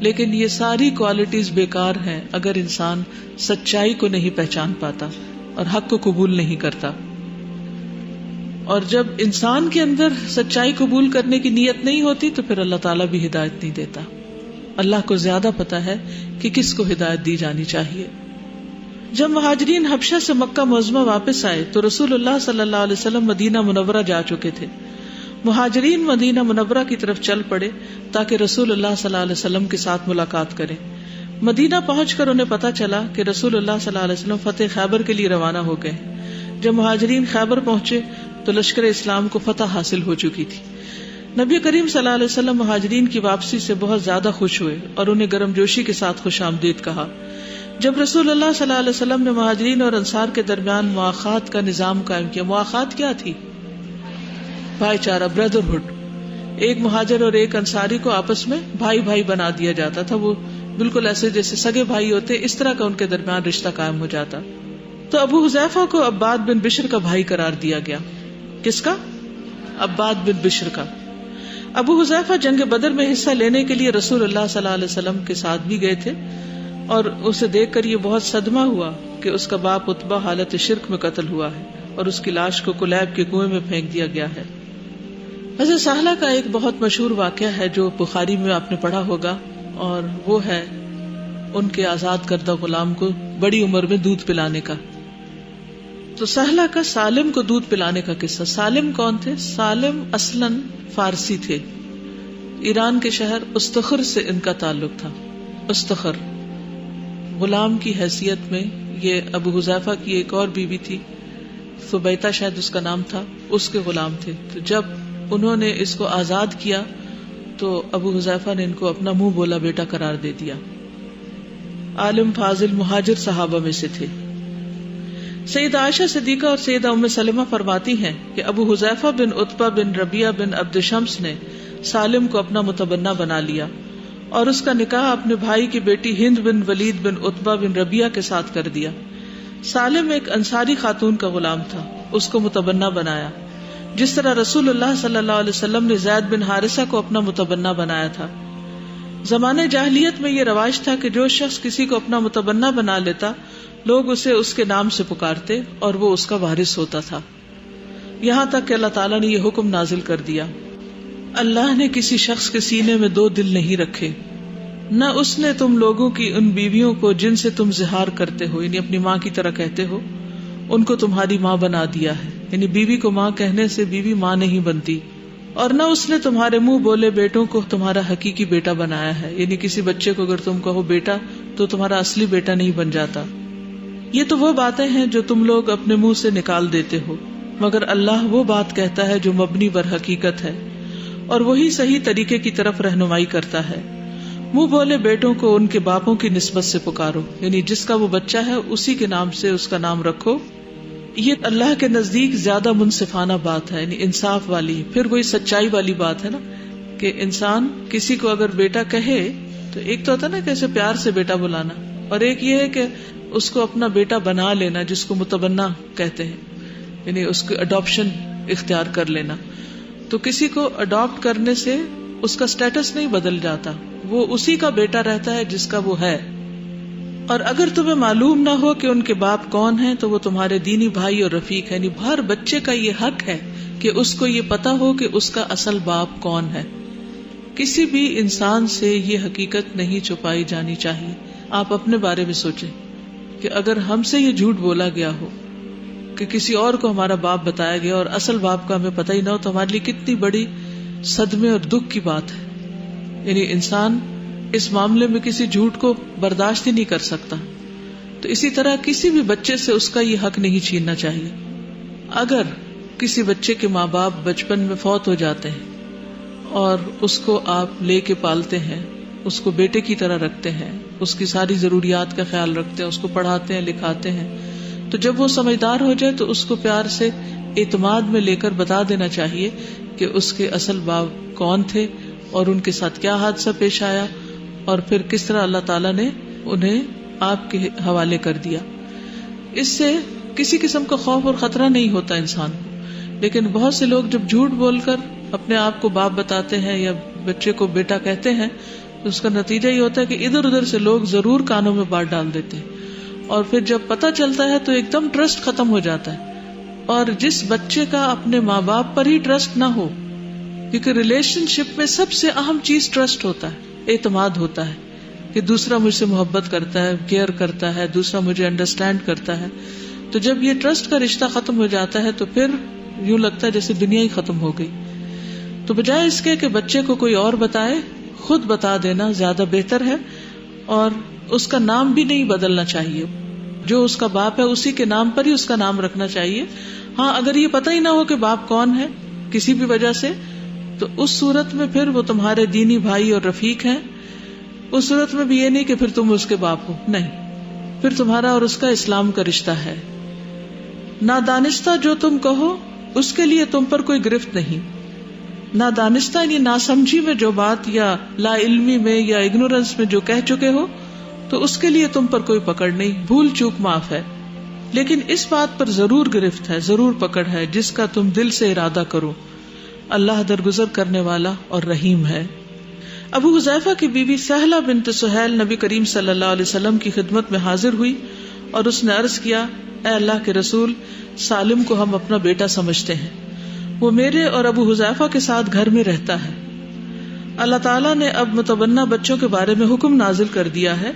S1: لیکن یہ ساری کوالٹیز بیکار ہیں اگر انسان سچائی کو نہیں پہچان پاتا اور حق کو قبول نہیں کرتا. اور جب انسان کے اندر سچائی قبول کرنے کی نیت نہیں ہوتی تو پھر اللہ تعالیٰ بھی ہدایت نہیں دیتا. اللہ کو زیادہ پتا ہے کہ کس کو ہدایت دی جانی چاہیے. جب مہاجرین حبشہ سے مکہ معظمہ واپس آئے تو رسول اللہ صلی اللہ علیہ وسلم مدینہ منورہ جا چکے تھے. مہاجرین مدینہ منورہ کی طرف چل پڑے تاکہ رسول اللہ صلی اللہ علیہ وسلم کے ساتھ ملاقات کریں. مدینہ پہنچ کر انہیں پتا چلا کہ رسول اللہ صلی اللہ علیہ وسلم فتح خیبر کے لیے روانہ ہو گئے. جب مہاجرین خیبر پہنچے تو لشکر اسلام کو فتح حاصل ہو چکی تھی. نبی کریم صلی اللہ علیہ وسلم مہاجرین کی واپسی سے بہت زیادہ خوش ہوئے اور انہیں گرم جوشی کے ساتھ خوش آمدید کہا. جب رسول اللہ صلی اللہ علیہ وسلم نے مہاجرین اور انصار کے درمیان مواخات کا نظام قائم کیا، مواخات کیا تھی؟ بھائی چارہ، بردرہڈ. ایک مہاجر اور ایک انصاری کو آپس میں بھائی بھائی بنا دیا جاتا تھا، وہ بالکل ایسے جیسے سگے بھائی ہوتے، اس طرح کا ان کے درمیان رشتہ قائم ہو جاتا. تو ابو حذیفہ کو عباد بن بشر کا بھائی قرار دیا گیا. کس کا؟ عباد بن بشر کا. ابو حذیفہ جنگ بدر میں حصہ لینے کے لیے رسول اللہ صلی اللہ علیہ وسلم کے ساتھ بھی گئے تھے، اور اسے دیکھ کر یہ بہت صدمہ ہوا کہ اس کا باپ عتبہ حالت شرک میں قتل ہوا ہے اور اس کی لاش کو کلیب کے کنویں میں پھینک دیا گیا ہے. حضرت سہلہ کا ایک بہت مشہور واقعہ ہے جو بخاری میں آپ نے پڑھا ہوگا، اور وہ ہے ان کے آزاد کردہ غلام کو بڑی عمر میں دودھ پلانے کا. تو سہلہ کا سالم کو دودھ پلانے کا قصہ. سالم کون تھے؟ سالم اصلاً فارسی تھے، ایران کے شہر استخر سے ان کا تعلق تھا. استخر غلام کی حیثیت میں، یہ ابو حذیفہ کی ایک اور بیوی تھی، ثبیتہ شاید اس کا نام تھا، اس کے غلام تھے. تو جب انہوں نے اس کو آزاد کیا تو ابو حذیفہ نے ان کو اپنا منہ بولا بیٹا قرار دے دیا. عالم فاضل مہاجر صحابہ میں سے تھے. سیدہ عائشہ صدیقہ اور سیدہ ام سلمہ فرماتی ہیں کہ ابو حذیفہ بن عتبہ بن ربیعہ بن عبد شمس نے سالم کو اپنا متبنہ بنا لیا اور اس کا نکاح اپنے بھائی کی بیٹی ہند بن ولید بن عتبہ بن ربیعہ کے ساتھ کر دیا. سالم ایک انصاری خاتون کا غلام تھا، اس کو متبنہ بنایا، جس طرح رسول اللہ صلی اللہ علیہ وسلم نے زید بن حارثہ کو اپنا متبنہ بنایا تھا. زمانے جاہلیت میں یہ رواج تھا کہ جو شخص کسی کو اپنا متبنہ بنا لیتا، لوگ اسے اس کے نام سے پکارتے اور وہ اس کا وارث ہوتا تھا، یہاں تک کہ اللہ تعالیٰ نے یہ حکم نازل کر دیا: اللہ نے کسی شخص کے سینے میں دو دل نہیں رکھے، نہ اس نے تم لوگوں کی ان بیویوں کو جن سے تم زہار کرتے ہو، یعنی اپنی ماں کی طرح کہتے ہو، ان کو تمہاری ماں بنا دیا ہے. یعنی بیوی کو ماں کہنے سے بیوی ماں نہیں بنتی. اور نہ اس نے تمہارے منہ بولے بیٹوں کو تمہارا حقیقی بیٹا بنایا ہے، یعنی کسی بچے کو اگر تم کہو بیٹا تو تمہارا اصلی بیٹا نہیں بن جاتا. یہ تو وہ باتیں ہیں جو تم لوگ اپنے منہ سے نکال دیتے ہو، مگر اللہ وہ بات کہتا ہے جو مبنی بر حقیقت ہے، اور وہی صحیح طریقے کی طرف رہنمائی کرتا ہے. منہ بولے بیٹوں کو ان کے باپوں کی نسبت سے پکارو، یعنی جس کا وہ بچہ ہے اسی کے نام سے اس کا نام رکھو. یہ اللہ کے نزدیک زیادہ منصفانہ بات ہے، یعنی انصاف والی. پھر وہی سچائی والی بات ہے نا کہ انسان کسی کو اگر بیٹا کہے تو ایک تو ہوتا ہے نا کہ اسے پیار سے بیٹا بلانا، اور ایک یہ ہے کہ اس کو اپنا بیٹا بنا لینا، جس کو متبنہ کہتے ہیں، یعنی اس کو اڈاپشن اختیار کر لینا. تو کسی کو اڈاپٹ کرنے سے اس کا سٹیٹس نہیں بدل جاتا، وہ اسی کا بیٹا رہتا ہے جس کا وہ ہے. اور اگر تمہیں معلوم نہ ہو کہ ان کے باپ کون ہیں تو وہ تمہارے دینی بھائی اور رفیق ہیں. یعنی ہر بچے کا یہ حق ہے کہ اس کو یہ پتا ہو کہ اس کا اصل باپ کون ہے. کسی بھی انسان سے یہ حقیقت نہیں چھپائی جانی چاہیے. آپ اپنے بارے میں سوچیں کہ اگر ہم سے یہ جھوٹ بولا گیا ہو کہ کسی اور کو ہمارا باپ بتایا گیا اور اصل باپ کا ہمیں پتہ ہی نہ ہو، تو ہمارے لیے کتنی بڑی صدمے اور دکھ کی بات ہے. یعنی انسان اس معاملے میں کسی جھوٹ کو برداشت ہی نہیں کر سکتا. تو اسی طرح کسی بھی بچے سے اس کا یہ حق نہیں چھیننا چاہیے. اگر کسی بچے کے ماں باپ بچپن میں فوت ہو جاتے ہیں اور اس کو آپ لے کے پالتے ہیں، اس کو بیٹے کی طرح رکھتے ہیں، اس کی ساری ضروریات کا خیال رکھتے ہیں، اس کو پڑھاتے ہیں، لکھاتے ہیں، تو جب وہ سمجھدار ہو جائے تو اس کو پیار سے اعتماد میں لے کر بتا دینا چاہیے کہ اس کے اصل باپ کون تھے اور ان کے ساتھ کیا حادثہ پیش آیا، اور پھر کس طرح اللہ تعالیٰ نے انہیں آپ کے حوالے کر دیا. اس سے کسی قسم کا خوف اور خطرہ نہیں ہوتا انسان کو. لیکن بہت سے لوگ جب جھوٹ بول کر اپنے آپ کو باپ بتاتے ہیں یا بچے کو بیٹا کہتے ہیں تو اس کا نتیجہ یہ ہوتا ہے کہ ادھر ادھر سے لوگ ضرور کانوں میں بات ڈال دیتے ہیں، اور پھر جب پتہ چلتا ہے تو ایک دم ٹرسٹ ختم ہو جاتا ہے. اور جس بچے کا اپنے ماں باپ پر ہی ٹرسٹ نہ ہو، کیونکہ ریلیشن شپ میں سب سے اہم چیز ٹرسٹ ہوتا ہے، اعتماد ہوتا ہے کہ دوسرا مجھ سے محبت کرتا ہے، کیئر کرتا ہے، دوسرا مجھے انڈرسٹینڈ کرتا ہے. تو جب یہ ٹرسٹ کا رشتہ ختم ہو جاتا ہے تو پھر یوں لگتا ہے جیسے دنیا ہی ختم ہو گئی. تو بجائے اس کے کہ بچے کو کوئی اور بتائے، خود بتا دینا زیادہ بہتر ہے. اور اس کا نام بھی نہیں بدلنا چاہیے، جو اس کا باپ ہے اسی کے نام پر ہی اس کا نام رکھنا چاہیے. ہاں اگر یہ پتہ ہی نہ ہو کہ باپ کون ہے کسی بھی وجہ سے، تو اس صورت میں پھر وہ تمہارے دینی بھائی اور رفیق ہیں. اس صورت میں بھی یہ نہیں کہ پھر تم اس کے باپ ہو، نہیں، پھر تمہارا اور اس کا اسلام کا رشتہ ہے. نادانستہ جو تم کہو اس کے لیے تم پر کوئی گرفت نہیں. نادانستہ یعنی ناسمجھی میں جو بات یا لا علمی میں یا اگنورنس میں جو کہہ چکے ہو تو اس کے لیے تم پر کوئی پکڑ نہیں، بھول چوک معاف ہے. لیکن اس بات پر ضرور گرفت ہے، ضرور پکڑ ہے جس کا تم دل سے ارادہ کرو. اللہ درگزر کرنے والا اور رحیم ہے. ابو حذیفہ کی بیوی سہلہ بنت سہیل نبی کریم صلی اللہ علیہ وسلم کی خدمت میں حاضر ہوئی اور اس نے عرض کیا، اے اللہ کے رسول، سالم کو ہم اپنا بیٹا سمجھتے ہیں، وہ میرے اور ابو حذیفہ کے ساتھ گھر میں رہتا ہے. اللہ تعالیٰ نے اب متبنہ بچوں کے بارے میں حکم نازل کر دیا ہے،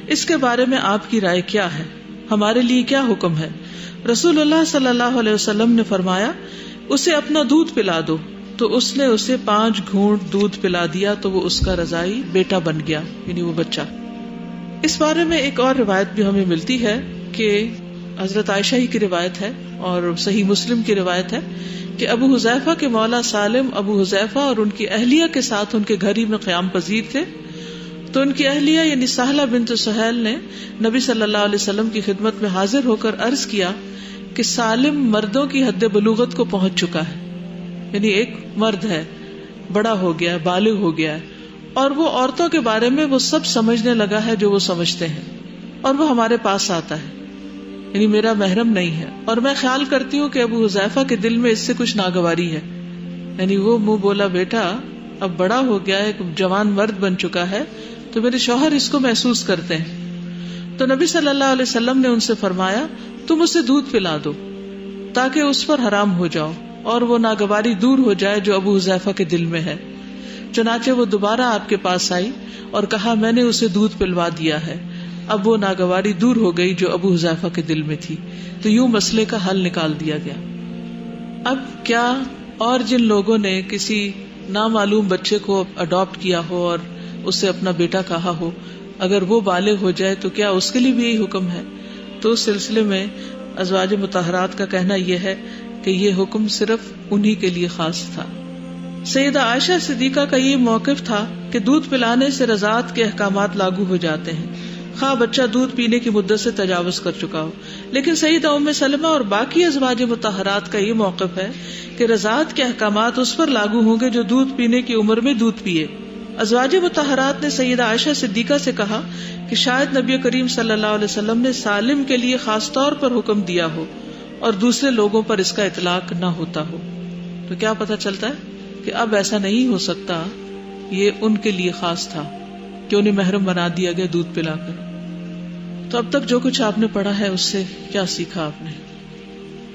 S1: اس کے بارے میں آپ کی رائے کیا ہے؟ ہمارے لیے کیا حکم ہے؟ رسول اللہ صلی اللہ علیہ وسلم نے فرمایا، اسے اپنا دودھ پلا دو. تو اس نے اسے 5 گھونٹ دودھ پلا دیا تو وہ اس کا رضائی بیٹا بن گیا، یعنی وہ بچہ. اس بارے میں ایک اور روایت بھی ہمیں ملتی ہے کہ حضرت عائشہ ہی کی روایت ہے اور صحیح مسلم کی روایت ہے کہ ابو حذیفہ کے مولا سالم ابو حذیفہ اور ان کی اہلیہ کے ساتھ ان کے گھر ہی میں قیام پذیر تھے. تو ان کی اہلیہ یعنی سہلہ بنت سہیل نے نبی صلی اللہ علیہ وسلم کی خدمت میں حاضر ہو کر عرض کیا کہ سالم مردوں کی حد بلوغت کو پہنچ چکا ہے، یعنی ایک مرد ہے، بڑا ہو گیا ہے، بالغ ہو گیا ہے، اور وہ عورتوں کے بارے میں وہ سب سمجھنے لگا ہے جو وہ سمجھتے ہیں، اور وہ ہمارے پاس آتا ہے، یعنی میرا محرم نہیں ہے. اور میں خیال کرتی ہوں کہ ابو حذیفہ کے دل میں اس سے کچھ ناگواری ہے، یعنی وہ منہ بولا بیٹا اب بڑا ہو گیا ہے، ایک جوان مرد بن چکا ہے، تو میرے شوہر اس کو محسوس کرتے ہیں. تو نبی صلی اللہ علیہ وسلم نے ان سے فرمایا، تم اسے دودھ پلا دو تاکہ اس پر حرام ہو جاؤ اور وہ ناگواری دور ہو جائے جو ابو حذیفہ کے دل میں ہے. چنانچہ وہ دوبارہ آپ کے پاس آئی اور کہا، میں نے اسے دودھ پلوا دیا ہے. اب وہ ناگواری دور ہو گئی جو ابو حذیفہ کے دل میں تھی. تو یوں مسئلے کا حل نکال دیا گیا. اب کیا اور جن لوگوں نے کسی نامعلوم بچے کو اڈاپٹ کیا ہو اور اسے اپنا بیٹا کہا ہو، اگر وہ بالغ ہو جائے تو کیا اس کے لیے بھی یہی حکم ہے؟ تو اس سلسلے میں ازواج مطہرات کا کہنا یہ ہے کہ یہ حکم صرف انہی کے لیے خاص تھا. سیدہ عائشہ صدیقہ کا یہ موقف تھا کہ دودھ پلانے سے رضاعت کے احکامات لاگو ہو جاتے ہیں، خواہ بچہ دودھ پینے کی مدت سے تجاوز کر چکا ہو. لیکن سیدہ ام سلمہ اور باقی ازواج مطہرات کا یہ موقف ہے کہ رضاعت کے احکامات اس پر لاگو ہوں گے جو دودھ پینے کی عمر میں دودھ پیے. ازواج مطہرات نے سیدہ عائشہ صدیقہ سے کہا کہ شاید نبی کریم صلی اللہ علیہ وسلم نے سالم کے لیے خاص طور پر حکم دیا ہو اور دوسرے لوگوں پر اس کا اطلاق نہ ہوتا ہو. تو کیا پتہ چلتا ہے کہ اب ایسا نہیں ہو سکتا، یہ ان کے لیے خاص تھا کہ انہیں محرم بنا دیا گیا دودھ پلا کر. تو اب تک جو کچھ آپ نے پڑھا ہے اس سے کیا سیکھا آپ نے؟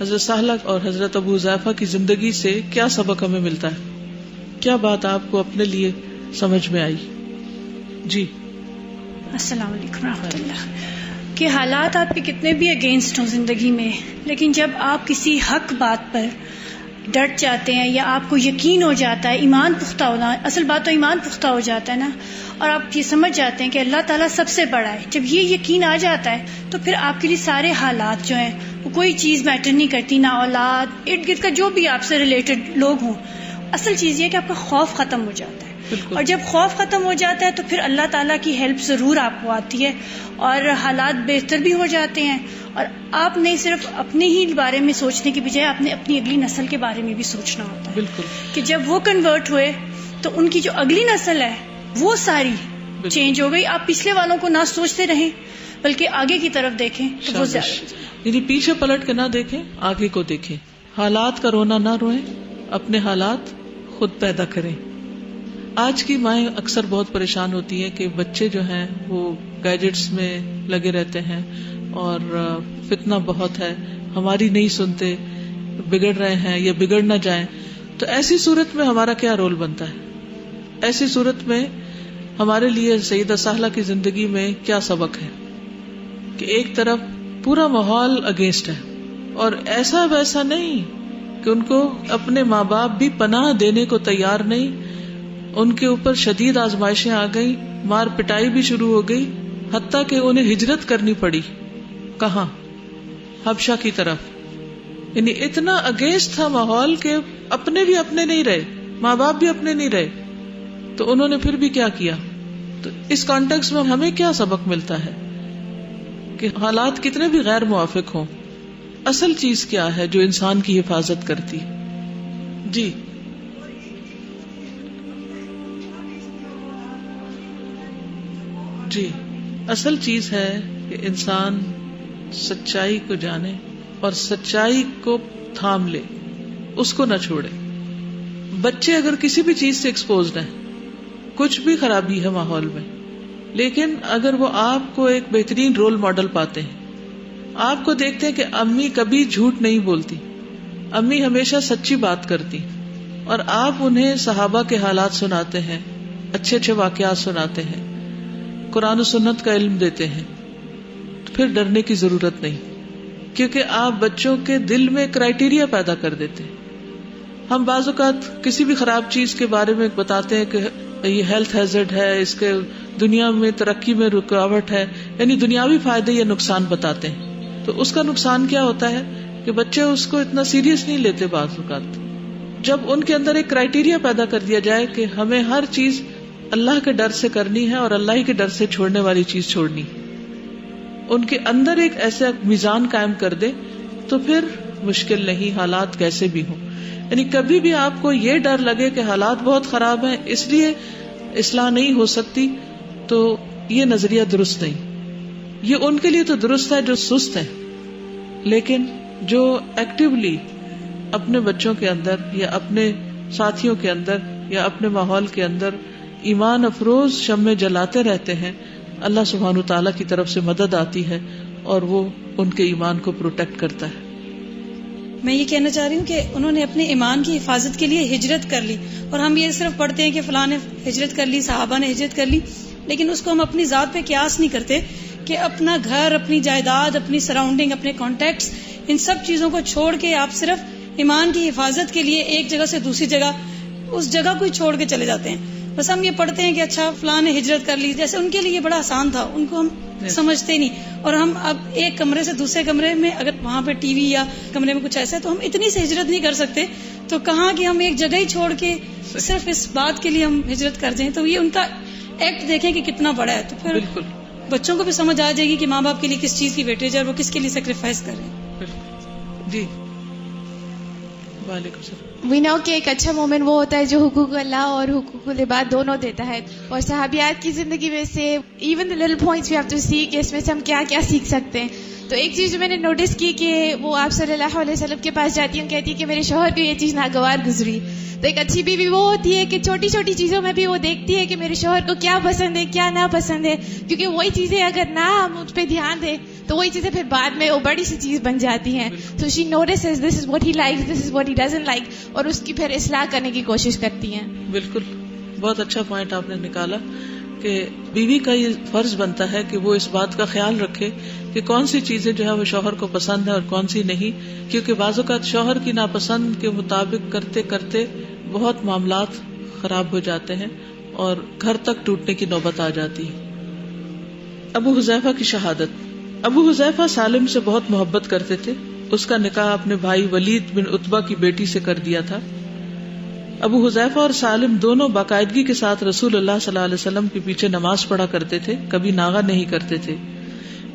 S1: حضرت سہلہ اور حضرت ابو حذیفہ کی زندگی سے کیا سبق ہمیں ملتا ہے؟ کیا بات آپ کو اپنے لیے سمجھ میں آئی؟ جی
S2: السلام علیکم ورحمۃ اللہ. کہ حالات آپ کے کتنے بھی اگینسٹ ہوں زندگی میں، لیکن جب آپ کسی حق بات پر ڈٹ جاتے ہیں یا آپ کو یقین ہو جاتا ہے، ایمان پختہ ہونا، اصل بات تو ایمان پختہ ہو جاتا ہے نا، اور آپ یہ سمجھ جاتے ہیں کہ اللہ تعالیٰ سب سے بڑا ہے، جب یہ یقین آ جاتا ہے تو پھر آپ کے لیے سارے حالات جو ہیں وہ کوئی چیز میٹر نہیں کرتی، نہ اولاد، ارد گرد کا جو بھی آپ سے ریلیٹڈ لوگ ہوں. اصل چیز یہ ہے کہ آپ کا خوف ختم ہو جاتا ہے، اور جب خوف ختم ہو جاتا ہے تو پھر اللہ تعالیٰ کی ہیلپ ضرور آپ کو آتی ہے اور حالات بہتر بھی ہو جاتے ہیں. اور آپ نے صرف اپنے ہی بارے میں سوچنے کی بجائے آپ نے اپنی اگلی نسل کے بارے میں بھی سوچنا ہوتا ہے.
S1: بالکل
S2: کہ جب وہ کنورٹ ہوئے تو ان کی جو اگلی نسل ہے وہ ساری چینج ہو گئی. آپ پچھلے والوں کو نہ سوچتے رہیں بلکہ آگے کی طرف دیکھیں تو وہ زیادہ،
S1: یعنی پیچھے پلٹ کے نہ دیکھیں، آگے کو دیکھیں. حالات کا رونا نہ روئیں، اپنے حالات خود پیدا کریں. آج کی مائیں اکثر بہت پریشان ہوتی ہیں کہ بچے جو ہیں وہ گیجٹس میں لگے رہتے ہیں اور فتنہ بہت ہے، ہماری نہیں سنتے، بگڑ رہے ہیں یا بگڑ نہ جائیں. تو ایسی صورت میں ہمارا کیا رول بنتا ہے؟ ایسی صورت میں ہمارے لیے سیدہ سہلہ کی زندگی میں کیا سبق ہے کہ ایک طرف پورا ماحول اگینسٹ ہے اور ایسا ویسا نہیں کہ ان کو اپنے ماں باپ بھی پناہ دینے کو تیار نہیں، ان کے اوپر شدید آزمائشیں آ گئی، مار پٹائی بھی شروع ہو گئی، حتیٰ کہ انہیں ہجرت کرنی پڑی. کہاں؟ حبشہ کی طرف. یعنی اتنا اگینسٹ تھا ماحول کہ اپنے بھی اپنے نہیں رہے، ماں باپ بھی اپنے نہیں رہے. تو انہوں نے پھر بھی کیا کیا؟ تو اس کانٹیکس میں ہمیں کیا سبق ملتا ہے کہ حالات کتنے بھی غیر موافق ہوں، اصل چیز کیا ہے جو انسان کی حفاظت کرتی ہے؟ جی جی، اصل چیز ہے کہ انسان سچائی کو جانے اور سچائی کو تھام لے، اس کو نہ چھوڑے. بچے اگر کسی بھی چیز سے ایکسپوزڈ ہیں، کچھ بھی خرابی ہے ماحول میں، لیکن اگر وہ آپ کو ایک بہترین رول ماڈل پاتے ہیں، آپ کو دیکھتے ہیں کہ امی کبھی جھوٹ نہیں بولتی، امی ہمیشہ سچی بات کرتی، اور آپ انہیں صحابہ کے حالات سناتے ہیں، اچھے اچھے واقعات سناتے ہیں، قرآن و سنت کا علم دیتے ہیں، تو پھر ڈرنے کی ضرورت نہیں، کیونکہ آپ بچوں کے دل میں کرائیٹیریا پیدا کر دیتے ہیں. ہم بعض اوقات کسی بھی خراب چیز کے بارے میں بتاتے ہیں کہ یہ ہیلتھ ہیزرڈ ہے، اس کے دنیا میں ترقی میں رکاوٹ ہے، یعنی دنیاوی فائدے یا نقصان بتاتے ہیں. تو اس کا نقصان کیا ہوتا ہے کہ بچے اس کو اتنا سیریس نہیں لیتے. بعض اوقات جب ان کے اندر ایک کرائیٹیریا پیدا کر دیا جائے کہ ہمیں ہر چیز اللہ کے ڈر سے کرنی ہے اور اللہ ہی کے ڈر سے چھوڑنے والی چیز چھوڑنی، ان کے اندر ایک ایسا میزان قائم کر دے تو پھر مشکل نہیں، حالات کیسے بھی ہوں. یعنی کبھی بھی آپ کو یہ ڈر لگے کہ حالات بہت خراب ہیں اس لیے اصلاح نہیں ہو سکتی، تو یہ نظریہ درست نہیں. یہ ان کے لیے تو درست ہے جو سست ہے، لیکن جو ایکٹیولی اپنے بچوں کے اندر یا اپنے ساتھیوں کے اندر یا اپنے ماحول کے اندر ایمان افروز شمع جلاتے رہتے ہیں، اللہ سبحانہ تعالیٰ کی طرف سے مدد آتی ہے اور وہ ان کے ایمان کو پروٹیکٹ کرتا ہے.
S3: میں یہ کہنا چاہ رہی ہوں کہ انہوں نے اپنے ایمان کی حفاظت کے لیے ہجرت کر لی، اور ہم یہ صرف پڑھتے ہیں کہ فلاں نے ہجرت کر لی، صحابہ نے ہجرت کر لی، لیکن اس کو ہم اپنی ذات پہ قیاس نہیں کرتے کہ اپنا گھر، اپنی جائیداد، اپنی سراؤنڈنگ، اپنے کانٹیکٹس، ان سب چیزوں کو چھوڑ کے آپ صرف ایمان کی حفاظت کے لیے ایک جگہ سے دوسری جگہ اس جگہ کو ہی چھوڑ کے چلے جاتے ہیں. بس ہم یہ پڑھتے ہیں کہ اچھا فلاں نے ہجرت کر لی، جیسے ان کے لیے یہ بڑا آسان تھا، ان کو ہم سمجھتے نہیں. اور ہم اب ایک کمرے سے دوسرے کمرے میں اگر وہاں پہ ٹی وی یا کمرے میں کچھ ایسا ہے تو ہم اتنی سے ہجرت نہیں کر سکتے، تو کہاں کہ ہم ایک جگہ ہی چھوڑ کے صرف اس بات کے لیے ہم ہجرت کر جائیں. تو یہ ان کا ایکٹ دیکھیں کہ کتنا بڑا ہے، تو پھر بالکل بچوں کو بھی سمجھ آ جائے گی کہ ماں باپ کے لیے کس چیز کی ویٹیج ہے اور وہ کس کے لیے سیکریفائس کر رہے ہیں.
S1: جی وعلیکم السلام.
S4: وی نو کہ ایک اچھا مومن وہ ہوتا ہے جو حقوق اللہ اور حقوق العباد دونوں دیتا ہے، اور صحابیات کی زندگی میں سے even the little points we have to see کہ اس میں سے ہم کیا کیا سیکھ سکتے ہیں. تو ایک چیز جو میں نے نوٹس کی کہ وہ آپ صلی اللہ علیہ وسلم کے پاس جاتی ہیں، کہتی ہے کہ میرے شوہر کو یہ چیز ناگوار گزری. تو ایک اچھی بیوی وہ ہوتی ہے کہ چھوٹی چھوٹی چیزوں میں بھی وہ دیکھتی ہے کہ میرے شوہر کو کیا پسند ہے کیا نہ پسند ہے، کیونکہ وہی چیزیں اگر نہ ہم اس پہ دھیان دیں تو وہی چیزیں پھر بعد میں وہ بڑی سی چیز بن جاتی ہیں. So she notices this is what he likes, this is what he doesn't like, اور اس کی پھر اصلاح کرنے کی کوشش کرتی ہیں.
S1: بالکل بہت اچھا پوائنٹ آپ نے نکالا کہ بیوی کا یہ فرض بنتا ہے کہ وہ اس بات کا خیال رکھے کہ کون سی چیزیں جو ہے وہ شوہر کو پسند ہے اور کون سی نہیں، کیونکہ بعض اوقات شوہر کی ناپسند کے مطابق کرتے کرتے بہت معاملات خراب ہو جاتے ہیں اور گھر تک ٹوٹنے کی نوبت آ جاتی ہے. ابو حذیفہ کی شہادت. ابو حذیفہ سالم سے بہت محبت کرتے تھے. اس کا نکاح اپنے بھائی ولید بن عتبہ کی بیٹی سے کر دیا تھا. ابو حذیفہ اور سالم دونوں باقاعدگی کے ساتھ رسول اللہ صلی اللہ علیہ وسلم کے پیچھے نماز پڑھا کرتے تھے، کبھی ناغہ نہیں کرتے تھے.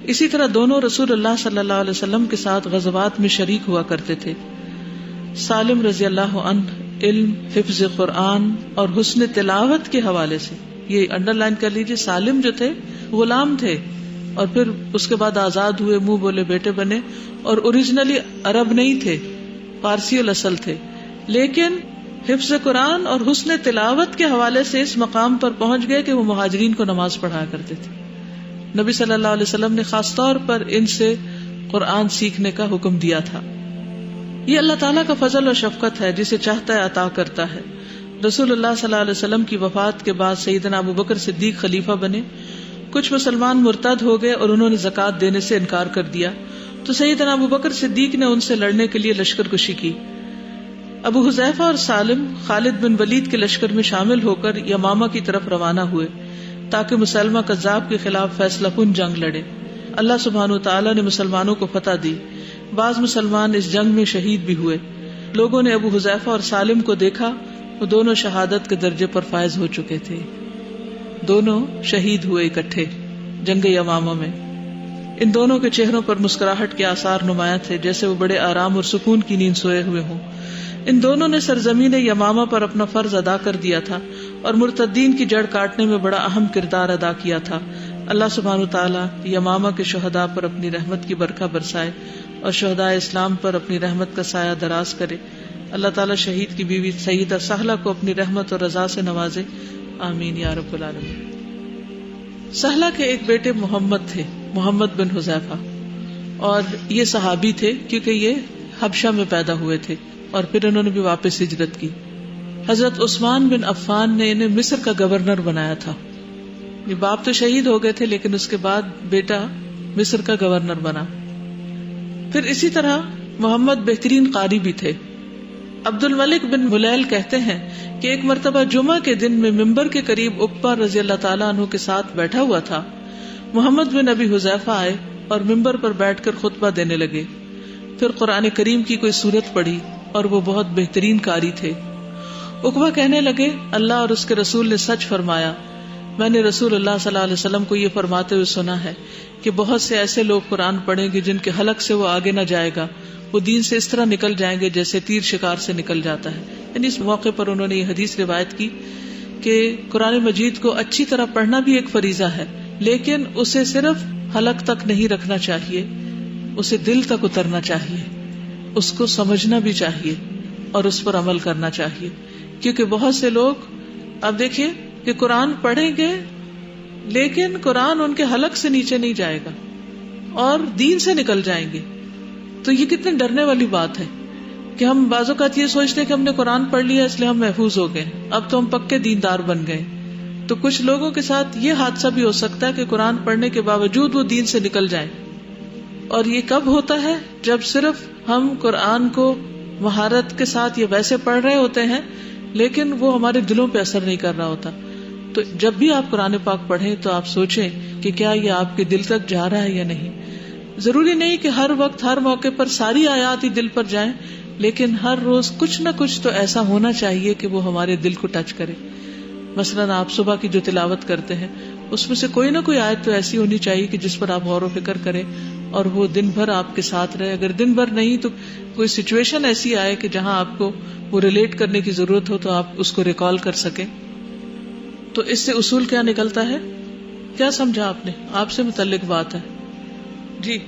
S1: اسی طرح دونوں رسول اللہ صلی اللہ علیہ وسلم کے ساتھ غزوات میں شریک ہوا کرتے تھے. سالم رضی اللہ عنہ علم، حفظ قرآن اور حسن تلاوت کے حوالے سے، یہ انڈر لائن کر لیجیے، سالم جو تھے غلام تھے اور پھر اس کے بعد آزاد ہوئے، منہ بولے بیٹے بنے، اور اوریجنلی عرب نہیں تھے، فارسی الاصل تھے، لیکن حفظ قرآن اور حسن تلاوت کے حوالے سے اس مقام پر پہنچ گئے کہ وہ مہاجرین کو نماز پڑھایا کرتے تھے. نبی صلی اللہ علیہ وسلم نے خاص طور پر ان سے قرآن سیکھنے کا حکم دیا تھا. یہ اللہ تعالیٰ کا فضل اور شفقت ہے، جسے چاہتا ہے عطا کرتا ہے. رسول اللہ صلی اللہ علیہ وسلم کی وفات کے بعد سیدنا ابو بکر صدیق خلیفہ بنے. کچھ مسلمان مرتد ہو گئے اور انہوں نے زکوٰۃ دینے سے انکار کر دیا، تو سیدنا ابو بکر صدیق نے ان سے لڑنے کے لیے لشکر کشی کی. ابو حذیفہ اور سالم خالد بن ولید کے لشکر میں شامل ہو کر یمامہ کی طرف روانہ ہوئے تاکہ مسلمہ کذاب کے خلاف فیصلہ کن جنگ لڑے. اللہ سبحانہ وتعالی نے مسلمانوں کو فتح دی. بعض مسلمان اس جنگ میں شہید بھی ہوئے. لوگوں نے ابو حذیفہ اور سالم کو دیکھا، وہ دونوں شہادت کے درجے پر فائز ہو چکے تھے. دونوں شہید ہوئے اکٹھے جنگ یمامہ میں. ان دونوں کے چہروں پر مسکراہٹ کے آثار نمایاں تھے، جیسے وہ بڑے آرام اور سکون کی نیند سوئے ہوئے ہوں۔ ان دونوں نے سرزمین یمامہ پر اپنا فرض ادا کر دیا تھا اور مرتدین کی جڑ کاٹنے میں بڑا اہم کردار ادا کیا تھا۔ اللہ سبحانہ تعالیٰ یمامہ کے شہداء پر اپنی رحمت کی برکھا برسائے اور شہداء اسلام پر اپنی رحمت کا سایہ دراز کرے۔ اللہ تعالیٰ شہید کی بیوی سیدہ سہلہ کو اپنی رحمت اور رضا سے نوازے، آمین یا رب العالمین۔ سہلہ کے ایک بیٹے محمد تھے، محمد بن حذیفہ، اور یہ صحابی تھے کیونکہ یہ حبشہ میں پیدا ہوئے تھے اور پھر انہوں نے بھی واپس ہجرت کی۔ حضرت عثمان بن عفان نے انہیں مصر کا گورنر بنایا تھا۔ یہ باپ تو شہید ہو گئے تھے لیکن اس کے بعد بیٹا مصر کا گورنر بنا۔ پھر اسی طرح محمد بہترین قاری بھی تھے۔ عبد الملک بن ملیل کہتے ہیں کہ ایک مرتبہ جمعہ کے دن میں ممبر کے قریب عقبہ رضی اللہ تعالیٰ عنہ کے ساتھ بیٹھا ہوا تھا۔ محمد بن ابی حذیفہ آئے اور ممبر پر بیٹھ کر خطبہ دینے لگے۔ پھر قرآن کریم کی کوئی سورت پڑھی اور وہ بہت بہترین قاری تھے۔ عقبہ کہنے لگے، اللہ اور اس کے رسول نے سچ فرمایا۔ میں نے رسول اللہ صلی اللہ علیہ وسلم کو یہ فرماتے ہوئے سنا ہے کہ بہت سے ایسے لوگ قرآن پڑھیں گے جن کے حلق سے وہ آگے نہ جائے گا، وہ دین سے اس طرح نکل جائیں گے جیسے تیر شکار سے نکل جاتا ہے۔ یعنی اس موقع پر انہوں نے یہ حدیث روایت کی کہ قرآن مجید کو اچھی طرح پڑھنا بھی ایک فریضہ ہے، لیکن اسے صرف حلق تک نہیں رکھنا چاہیے، اسے دل تک اترنا چاہیے، اس کو سمجھنا بھی چاہیے اور اس پر عمل کرنا چاہیے۔ کیونکہ بہت سے لوگ اب دیکھیے کہ قرآن پڑھیں گے لیکن قرآن ان کے حلق سے نیچے نہیں جائے گا اور دین سے نکل جائیں گے۔ تو یہ کتنے ڈرنے والی بات ہے کہ ہم بعض اوقات یہ سوچتے ہیں کہ ہم نے قرآن پڑھ لیا اس لیے ہم محفوظ ہو گئے، اب تو ہم پکے دیندار بن گئے۔ تو کچھ لوگوں کے ساتھ یہ حادثہ بھی ہو سکتا ہے کہ قرآن پڑھنے کے باوجود وہ دین سے نکل جائیں۔ اور یہ کب ہوتا ہے؟ جب صرف ہم قرآن کو مہارت کے ساتھ یا ویسے پڑھ رہے ہوتے ہیں لیکن وہ ہمارے دلوں پہ اثر نہیں کر رہا ہوتا۔ تو جب بھی آپ قرآن پاک پڑھیں تو آپ سوچیں کہ کیا یہ آپ کے دل تک جا رہا ہے یا نہیں۔ ضروری نہیں کہ ہر وقت ہر موقع پر ساری آیات ہی دل پر جائیں، لیکن ہر روز کچھ نہ کچھ تو ایسا ہونا چاہیے کہ وہ ہمارے دل کو ٹچ کرے۔ مثلاً آپ صبح کی جو تلاوت کرتے ہیں اس میں سے کوئی نہ کوئی آیت تو ایسی ہونی چاہیے کہ جس پر آپ غور و فکر کریں اور وہ دن بھر آپ کے ساتھ رہے۔ اگر دن بھر نہیں تو کوئی سچویشن ایسی آئے کہ جہاں آپ کو وہ ریلیٹ کرنے کی ضرورت ہو تو آپ اس کو ریکال کر سکیں۔ تو اس سے اصول کیا نکلتا ہے؟ کیا سمجھا آپ نے؟ آپ سے متعلق بات ہے جی۔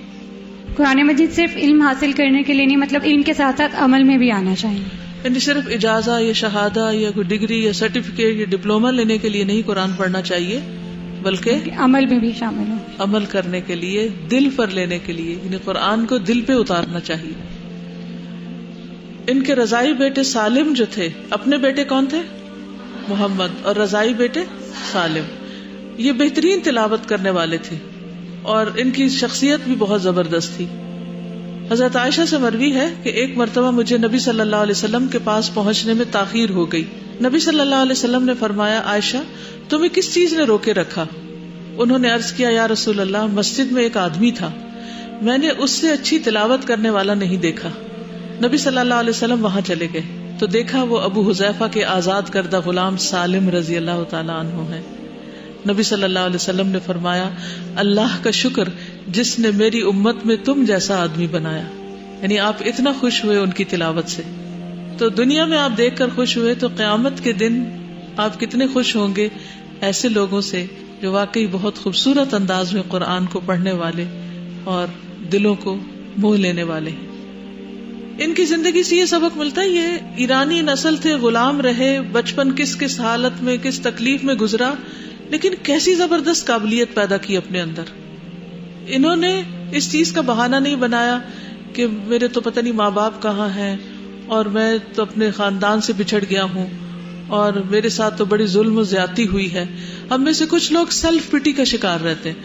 S5: قرآن مجید صرف علم حاصل کرنے کے لیے نہیں، مطلب علم کے ساتھ ساتھ عمل میں بھی آنا چاہیے۔
S1: یعنی صرف اجازہ یا شہادہ یا کوئی ڈگری یا سرٹیفکیٹ یا ڈپلومہ لینے کے لیے نہیں قرآن پڑھنا چاہیے، بلکہ
S5: عمل میں بھی شامل ہو،
S1: عمل کرنے کے لیے، دل پر لینے کے لیے، یعنی قرآن کو دل پہ اتارنا چاہیے۔ ان کے رضائی بیٹے سالم جو تھے، اپنے بیٹے کون تھے؟ محمد، اور رضائی بیٹے سالم، یہ بہترین تلاوت کرنے والے تھے اور ان کی شخصیت بھی بہت زبردست تھی۔ حضرت عائشہ سے مروی ہے کہ ایک مرتبہ مجھے نبی صلی اللہ علیہ وسلم کے پاس پہنچنے میں تاخیر ہو گئی۔ نبی صلی اللہ علیہ وسلم نے فرمایا، عائشہ تمہیں کس چیز نے روکے رکھا؟ انہوں نے عرض کیا، یا رسول اللہ، مسجد میں ایک آدمی تھا، میں نے اس سے اچھی تلاوت کرنے والا نہیں دیکھا۔ نبی صلی اللہ علیہ وسلم وہاں چلے گئے تو دیکھا وہ ابو حذیفہ کے آزاد کردہ غلام سالم رضی اللہ تعالیٰ عنہ ہیں۔ نبی صلی اللہ علیہ وسلم نے فرمایا، اللہ کا شکر جس نے میری امت میں تم جیسا آدمی بنایا۔ یعنی آپ اتنا خوش ہوئے ان کی تلاوت سے، تو دنیا میں آپ دیکھ کر خوش ہوئے تو قیامت کے دن آپ کتنے خوش ہوں گے ایسے لوگوں سے جو واقعی بہت خوبصورت انداز میں قرآن کو پڑھنے والے اور دلوں کو موہ لینے والے ہیں۔ ان کی زندگی سے یہ سبق ملتا ہے، یہ ایرانی نسل تھے، غلام رہے، بچپن کس کس حالت میں کس تکلیف میں گزرا، لیکن کیسی زبردست قابلیت پیدا کی اپنے اندر۔ انہوں نے اس چیز کا بہانہ نہیں بنایا کہ میرے تو پتہ نہیں ماں باپ کہاں ہیں اور میں تو اپنے خاندان سے بچھڑ گیا ہوں اور میرے ساتھ تو بڑی ظلم و زیادتی ہوئی ہے۔ ہم میں سے کچھ لوگ سیلف پٹی کا شکار رہتے ہیں،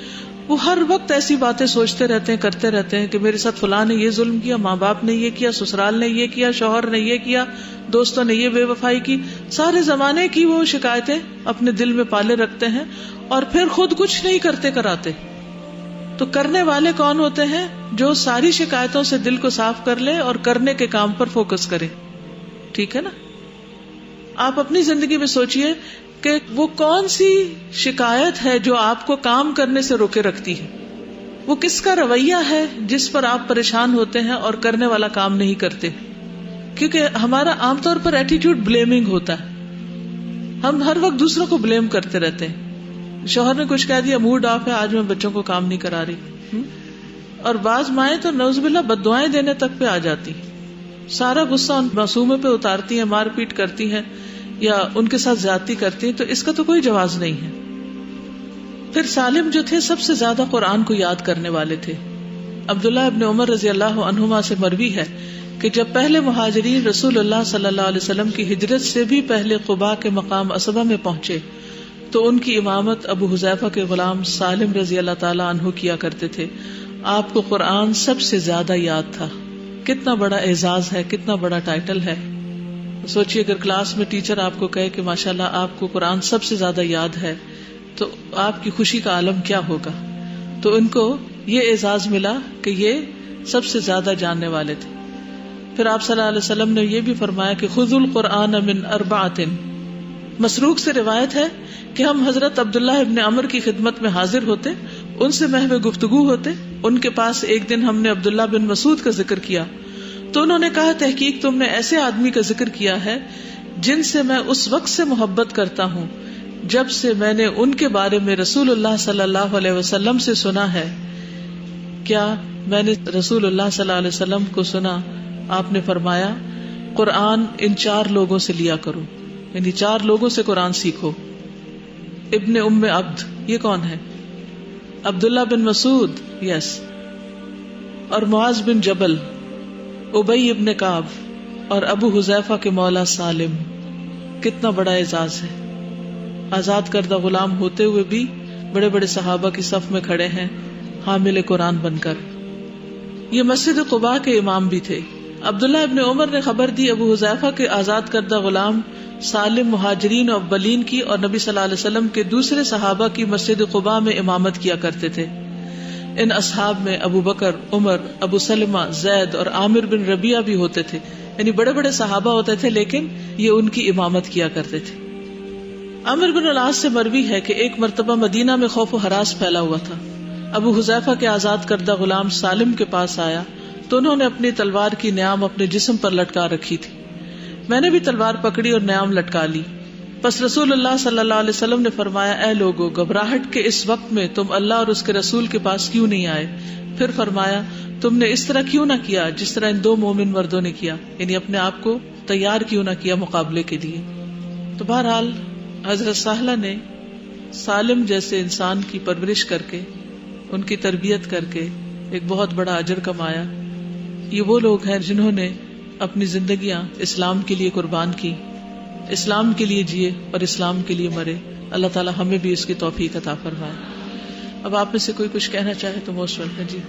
S1: وہ ہر وقت ایسی باتیں سوچتے رہتے ہیں، کرتے رہتے ہیں کہ میرے ساتھ فلاں نے یہ ظلم کیا، ماں باپ نے یہ کیا، سسرال نے یہ کیا، شوہر نے یہ کیا، دوستوں نے یہ بے وفائی کی۔ سارے زمانے کی وہ شکایتیں اپنے دل میں پالے رکھتے ہیں اور پھر خود کچھ نہیں کرتے کراتے۔ تو کرنے والے کون ہوتے ہیں؟ جو ساری شکایتوں سے دل کو صاف کر لے اور کرنے کے کام پر فوکس کرے۔ ٹھیک ہے نا؟ آپ اپنی زندگی میں سوچئے کہ وہ کون سی شکایت ہے جو آپ کو کام کرنے سے روکے رکھتی ہے، وہ کس کا رویہ ہے جس پر آپ پریشان ہوتے ہیں اور کرنے والا کام نہیں کرتے. کیونکہ ہمارا عام طور پر ایٹیٹیوڈ بلیمنگ ہوتا ہے. ہم ہر وقت دوسروں کو بلیم کرتے رہتے ہیں. شوہر نے کچھ کہہ دیا, موڈ آف ہے, آج میں بچوں کو کام نہیں کرا رہی. اور بعض مائیں تو نعوذ باللہ بد دعائیں دینے تک پہ آ جاتی, سارا غصہ ان معصوموں پہ اتارتی ہیں, مار پیٹ کرتی ہیں یا ان کے ساتھ زیادتی کرتی ہیں. تو اس کا تو کوئی جواز نہیں ہے. پھر سالم جو تھے سب سے زیادہ قرآن کو یاد کرنے والے تھے. عبداللہ ابن عمر رضی اللہ عنہما سے مروی ہے کہ جب پہلے مہاجرین رسول اللہ صلی اللہ علیہ وسلم کی ہجرت سے بھی پہلے قباء کے مقام عصبہ میں پہنچے تو ان کی امامت ابو حذیفہ کے غلام سالم رضی اللہ تعالی عنہ کیا کرتے تھے. آپ کو قرآن سب سے زیادہ یاد تھا. کتنا بڑا اعزاز ہے, کتنا بڑا ٹائٹل ہے. سوچئے اگر کلاس میں ٹیچر آپ کو کہے کہ ماشاءاللہ آپ کو قرآن سب سے زیادہ یاد ہے تو آپ کی خوشی کا عالم کیا ہوگا. تو ان کو یہ اعزاز ملا کہ یہ سب سے زیادہ جاننے والے تھے. پھر آپ صلی اللہ علیہ وسلم نے یہ بھی فرمایا کہ خذوا القرآن من اربعۃ. مسروق سے روایت ہے کہ ہم حضرت عبداللہ ابن عمر کی خدمت میں حاضر ہوتے, ان سے محو گفتگو ہوتے. ان کے پاس ایک دن ہم نے عبداللہ بن مسعود کا ذکر کیا تو انہوں نے کہا, تحقیق تم نے ایسے آدمی کا ذکر کیا ہے جن سے میں اس وقت سے محبت کرتا ہوں جب سے میں نے ان کے بارے میں رسول اللہ صلی اللہ علیہ وسلم سے سنا ہے. کیا میں نے رسول اللہ صلی اللہ علیہ وسلم کو سنا, آپ نے فرمایا قرآن ان 4 لوگوں سے لیا کرو, یعنی 4 لوگوں سے قرآن سیکھو. ابن ام عبد, یہ کون ہے؟ عبداللہ بن مسعود, یس. اور معاذ بن جبل, ابی ابن کعب اور ابو حذیفہ کے مولا سالم. کتنا بڑا اعزاز ہے. آزاد کردہ غلام ہوتے ہوئے بھی بڑے بڑے صحابہ کی صف میں کھڑے ہیں حامل قرآن بن کر. یہ مسجد قباء کے امام بھی تھے. عبداللہ ابن عمر نے خبر دی ابو حذیفہ کے آزاد کردہ غلام سالم مہاجرین و اولین کی اور نبی صلی اللہ علیہ وسلم کے دوسرے صحابہ کی مسجد قباء میں امامت کیا کرتے تھے. ان اصحاب میں ابو بکر, عمر, ابو سلمہ, زید اور عامر بن ربیعہ بھی ہوتے تھے. یعنی بڑے بڑے صحابہ ہوتے تھے لیکن یہ ان کی امامت کیا کرتے تھے. عامر بن العاص سے مروی ہے کہ ایک مرتبہ مدینہ میں خوف و ہراس پھیلا ہوا تھا. ابو حذیفہ کے آزاد کردہ غلام سالم کے پاس آیا تو انہوں نے اپنی تلوار کی نیام اپنے جسم پر لٹکا رکھی تھی. میں نے بھی تلوار پکڑی اور نیام لٹکا لی. پس رسول اللہ صلی اللہ علیہ وسلم نے فرمایا, اے لوگو, گھبراہٹ کے اس وقت میں تم اللہ اور اس کے رسول کے پاس کیوں نہیں آئے؟ پھر فرمایا, تم نے اس طرح کیوں نہ کیا جس طرح ان 2 مومن مردوں نے کیا, یعنی اپنے آپ کو تیار کیوں نہ کیا مقابلے کے لیے. تو بہرحال حضرت سہلہ نے سالم جیسے انسان کی پرورش کر کے, ان کی تربیت کر کے ایک بہت بڑا اجر کمایا. یہ وہ لوگ ہیں جنہوں نے اپنی زندگیاں اسلام کے لیے قربان کی, اسلام کے لیے جیے اور اسلام کے لیے مرے. اللہ تعالی ہمیں بھی اس کی توفیق عطا فرمائے. اب آپ میں سے کوئی کچھ کہنا چاہے تو موسٹ ویلکم. جی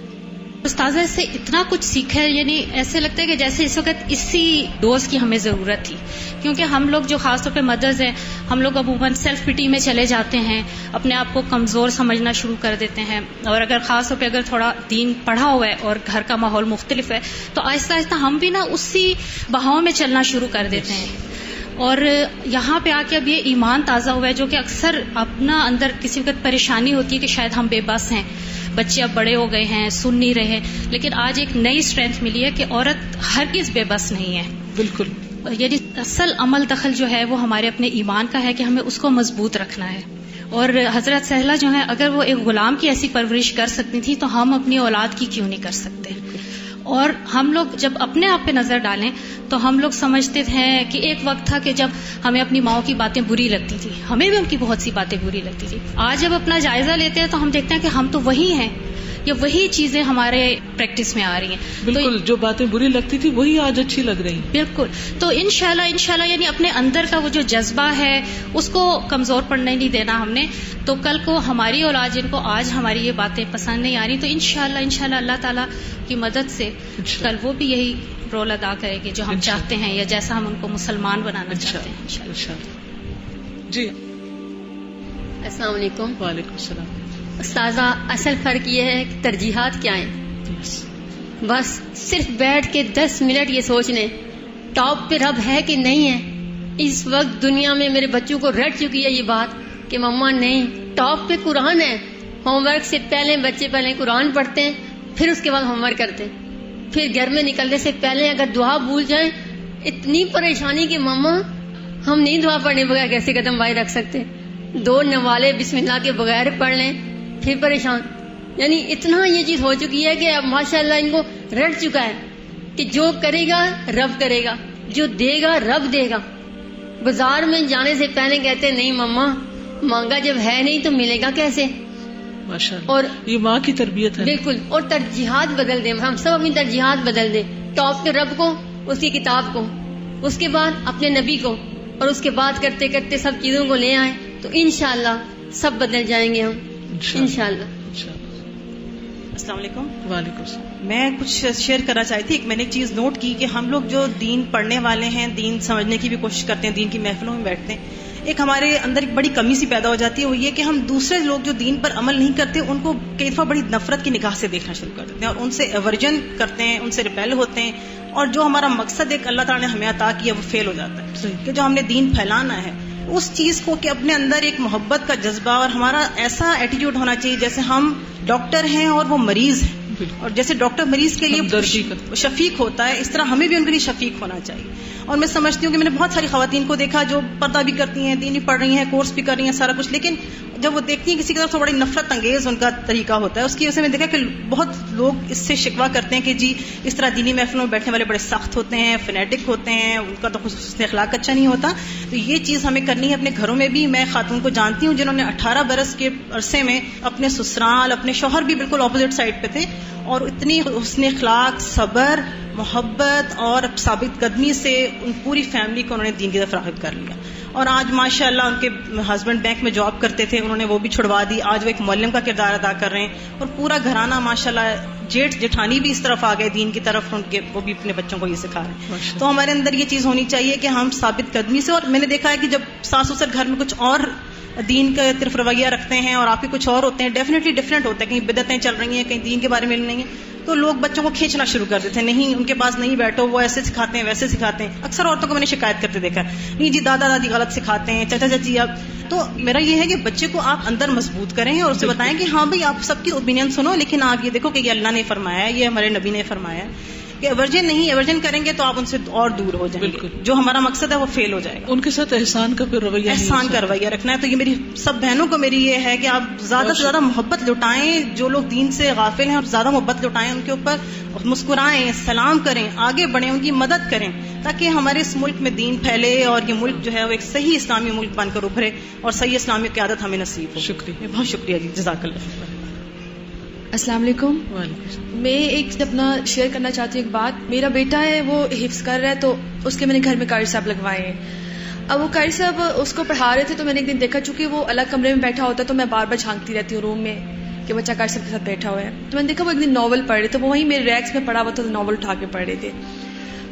S6: استاذہ سے اتنا کچھ سیکھا ہے, یعنی ایسے لگتا ہے کہ جیسے اس وقت اسی ڈوز کی ہمیں ضرورت تھی. کیونکہ ہم لوگ جو خاص طور پہ مدرز ہیں, ہم لوگ عموماً سیلف پٹی میں چلے جاتے ہیں, اپنے آپ کو کمزور سمجھنا شروع کر دیتے ہیں. اور اگر خاص طور پہ اگر تھوڑا دین پڑھا ہوا ہے اور گھر کا ماحول مختلف ہے تو آہستہ آہستہ ہم بھی نا اسی بہاؤں میں چلنا شروع کر دیتے ہیں. اور یہاں پہ آ کے اب یہ ایمان تازہ ہوا ہے, جو کہ اکثر اپنا اندر کسی وقت پریشانی ہوتی ہے کہ شاید ہم بے بس ہیں, بچے اب بڑے ہو گئے ہیں, سن نہیں رہے, لیکن آج ایک نئی اسٹرینتھ ملی ہے کہ عورت ہرگز بے بس نہیں ہے.
S1: بالکل.
S6: یعنی اصل عمل دخل جو ہے وہ ہمارے اپنے ایمان کا ہے کہ ہمیں اس کو مضبوط رکھنا ہے. اور حضرت سہلہ جو ہے اگر وہ ایک غلام کی ایسی پرورش کر سکتی تھی تو ہم اپنی اولاد کی کیوں نہیں کر سکتے. اور ہم لوگ جب اپنے آپ پہ نظر ڈالیں تو ہم لوگ سمجھتے ہیں کہ ایک وقت تھا کہ جب ہمیں اپنی ماؤں کی باتیں بری لگتی تھی, ہمیں بھی ان کی بہت سی باتیں بری لگتی تھی. آج جب اپنا جائزہ لیتے ہیں تو ہم دیکھتے ہیں کہ ہم تو وہی ہیں, یا وہی چیزیں ہمارے پریکٹس میں آ رہی ہیں.
S1: بالکل, جو باتیں بری لگتی تھی وہی آج اچھی لگ رہی ہیں.
S6: بالکل. تو انشاءاللہ یعنی اپنے اندر کا وہ جو جذبہ ہے اس کو کمزور پڑنے نہیں دینا ہم نے. تو کل کو ہماری اولاد جن کو آج ہماری یہ باتیں پسند نہیں آ رہی, تو انشاءاللہ اللہ تعالیٰ کی مدد سے کل وہ بھی یہی رول ادا کرے گی جو ہم چاہتے ہیں, یا جیسا ہم ان کو مسلمان بنانا چاہتے ہیں انشاءاللہ.
S1: جی
S7: السلام علیکم.
S1: وعلیکم السلام.
S7: استاذہ, اصل فرق یہ ہے کہ ترجیحات کیا ہیں. بس صرف بیٹھ کے 10 منٹ یہ سوچ لیں ٹاپ پہ رب ہے کہ نہیں ہے. اس وقت دنیا میں میرے بچوں کو رٹ چکی ہے یہ بات کہ مما نہیں, ٹاپ پہ قرآن ہے, ہوم ورک سے پہلے پہلے قرآن پڑھتے ہیں، پھر اس کے بعد ہوم ورک کرتے ہیں، پھر گھر میں نکلنے سے پہلے اگر دعا بھول جائیں، اتنی پریشانی کہ ماما ہم نہیں دعا پڑھنے بغیر کیسے قدم باہر رکھ سکتے، 2 نوالے بسم اللہ کے بغیر پڑھ لیں پھر پریشان. یعنی اتنا یہ چیز ہو چکی ہے کہ اب ماشاءاللہ ان کو رٹ چکا ہے کہ جو کرے گا رب کرے گا، جو دے گا رب دے گا. بازار میں جانے سے پہلے کہتے نہیں مما مانگا جب ہے نہیں تو ملے گا کیسے.
S1: ماشاءاللہ،
S7: اور
S1: یہ ماں کی تربیت ہے.
S7: بالکل. اور ترجیحات بدل دیں، ہم سب اپنی ترجیحات بدل دیں. ٹاپ پہ رب کو، اس کی کتاب کو، اس کے بعد اپنے نبی کو، اور اس کے بعد کرتے کرتے سب چیزوں کو لے آئیں تو انشاءاللہ سب بدل جائیں گے ہم انشاءاللہ.
S8: السلام علیکم.
S1: وعلیکم السلام.
S8: میں کچھ شیئر کرنا چاہتی تھی. میں نے ایک چیز نوٹ کی کہ ہم لوگ جو دین پڑھنے والے ہیں، دین سمجھنے کی بھی کوشش کرتے ہیں، دین کی محفلوں میں بیٹھتے ہیں، ایک ہمارے اندر ایک بڑی کمی سی پیدا ہو جاتی ہے، وہ یہ کہ ہم دوسرے لوگ جو دین پر عمل نہیں کرتے ان کو کئی دفعہ بڑی نفرت کی نگاہ سے دیکھنا شروع کر دیتے ہیں، اور ان سے ایورجن کرتے ہیں، ان سے ریپیل ہوتے ہیں، اور جو ہمارا مقصد ایک اللہ تعالیٰ نے ہمیں عطا کیا وہ فیل ہو جاتا ہے. کہ جو ہم نے دین پھیلانا ہے اس چیز کو کہ اپنے اندر ایک محبت کا جذبہ اور ہمارا ایسا ایٹیٹیوڈ ہونا چاہیے جیسے ہم ڈاکٹر ہیں اور وہ مریض ہیں، اور جیسے ڈاکٹر مریض کے لیے شفیق ہوتا ہے، اس طرح ہمیں بھی ان کے لیے شفیق ہونا چاہیے. اور میں سمجھتی ہوں کہ میں نے بہت ساری خواتین کو دیکھا جو پردہ بھی کرتی ہیں، دین بھی پڑھ رہی ہیں، کورس بھی کر رہی ہیں، سارا کچھ، لیکن جب وہ دیکھتی ہیں کسی کی طرف تو بڑی نفرت انگیز ان کا طریقہ ہوتا ہے. اس کی وجہ سے میں دیکھا کہ بہت لوگ اس سے شکوہ کرتے ہیں کہ جی اس طرح دینی محفلوں میں بیٹھنے والے بڑے سخت ہوتے ہیں، فنیٹک ہوتے ہیں، ان کا تو خصوصاً اخلاق اچھا نہیں ہوتا. تو یہ چیز ہمیں کرنی ہے اپنے گھروں میں بھی. میں خاتون کو جانتی ہوں جنہوں نے 18 برس کے عرصے میں اپنے سسرال، اپنے شوہر بھی بالکل اپوزٹ سائڈ پہ تھے، اور اتنی حسن اخلاق، صبر، محبت اور ثابت قدمی سے ان پوری فیملی کو انہوں نے دین کی طرف راغب کر لیا. اور آج ماشاءاللہ ان کے ہسبینڈ بینک میں جاب کرتے تھے، انہوں نے وہ بھی چھڑوا دی، آج وہ ایک معلم کا کردار ادا کر رہے ہیں، اور پورا گھرانہ ماشاءاللہ، جیٹھ جٹھانی بھی اس طرف آ گئے دین کی طرف، ان کے وہ بھی اپنے بچوں کو یہ سکھا رہے ہیں. تو ہمارے اندر یہ چیز ہونی چاہیے کہ ہم ثابت قدمی سے، اور میں نے دیکھا ہے کہ جب ساس سسر گھر میں کچھ اور دین کا طرف رویہ رکھتے ہیں اور آپ کے کچھ اور ہوتے ہیں، ڈیفینیٹلی ڈفرینٹ ہوتا ہے، کہیں بدعتیں چل رہی ہیں، کہیں دین کے بارے میں نہیں ہے، تو لوگ بچوں کو کھینچنا شروع کر دیتے ہیں، نہیں ان کے پاس نہیں بیٹھو، وہ ایسے سکھاتے ہیں ویسے سکھاتے ہیں. اکثر عورتوں کو میں نے شکایت کرتے دیکھا ہے، نہیں جی دادا دادی غلط سکھاتے ہیں، چچا چچی. اب تو میرا یہ ہے کہ بچے کو آپ اندر مضبوط کریں اور اسے بتائیں کہ ہاں بھائی آپ سب کی اوپینین سنو، لیکن آپ یہ دیکھو کہ یہ اللہ نے فرمایا ہے، یہ ہمارے نبی نے فرمایا ہے کہ ایورجن نہیں، ایورجن کریں گے تو آپ ان سے اور دور ہو جائیں گے، جو ہمارا مقصد ہے وہ فیل ہو جائے گا.
S1: ان کے ساتھ احسان کا پھر رویہ،
S8: احسان کا رویہ رکھنا ہے. تو یہ میری سب بہنوں کو میری یہ ہے کہ آپ زیادہ سے زیادہ محبت لٹائیں، جو لوگ دین سے غافل ہیں، اور زیادہ محبت لٹائیں ان کے اوپر، مسکرائیں، سلام کریں، آگے بڑھیں، ان کی مدد کریں، تاکہ ہمارے اس ملک میں دین پھیلے اور یہ ملک جو ہے وہ ایک صحیح اسلامی ملک بن کر ابھرے اور صحیح اسلامی قیادت ہمیں نصیب ہو.
S1: شکریہ،
S8: بہت شکریہ جی، جزاک اللہ.
S9: السلام علیکم. میں ایک اپنا شیئر کرنا چاہتی ہوں ایک بات. میرا بیٹا ہے وہ حفظ کر رہا ہے، تو اس کے میں نے گھر میں قاری صاحب لگوائے ہیں. اب وہ قاری صاحب اس کو پڑھا رہے تھے، تو میں نے ایک دن دیکھا، چونکہ وہ الگ کمرے میں بیٹھا ہوتا ہے تو میں بار بار جھانکتی رہتی ہوں روم میں کہ بچہ قاری صاحب کے ساتھ بیٹھا ہوا ہے. تو میں نے دیکھا وہ ایک دن ناول پڑھ رہے تھے، وہ وہیں میرے ریکس میں پڑھا ہوا تھا، ناول اٹھا کے پڑھ رہے تھے.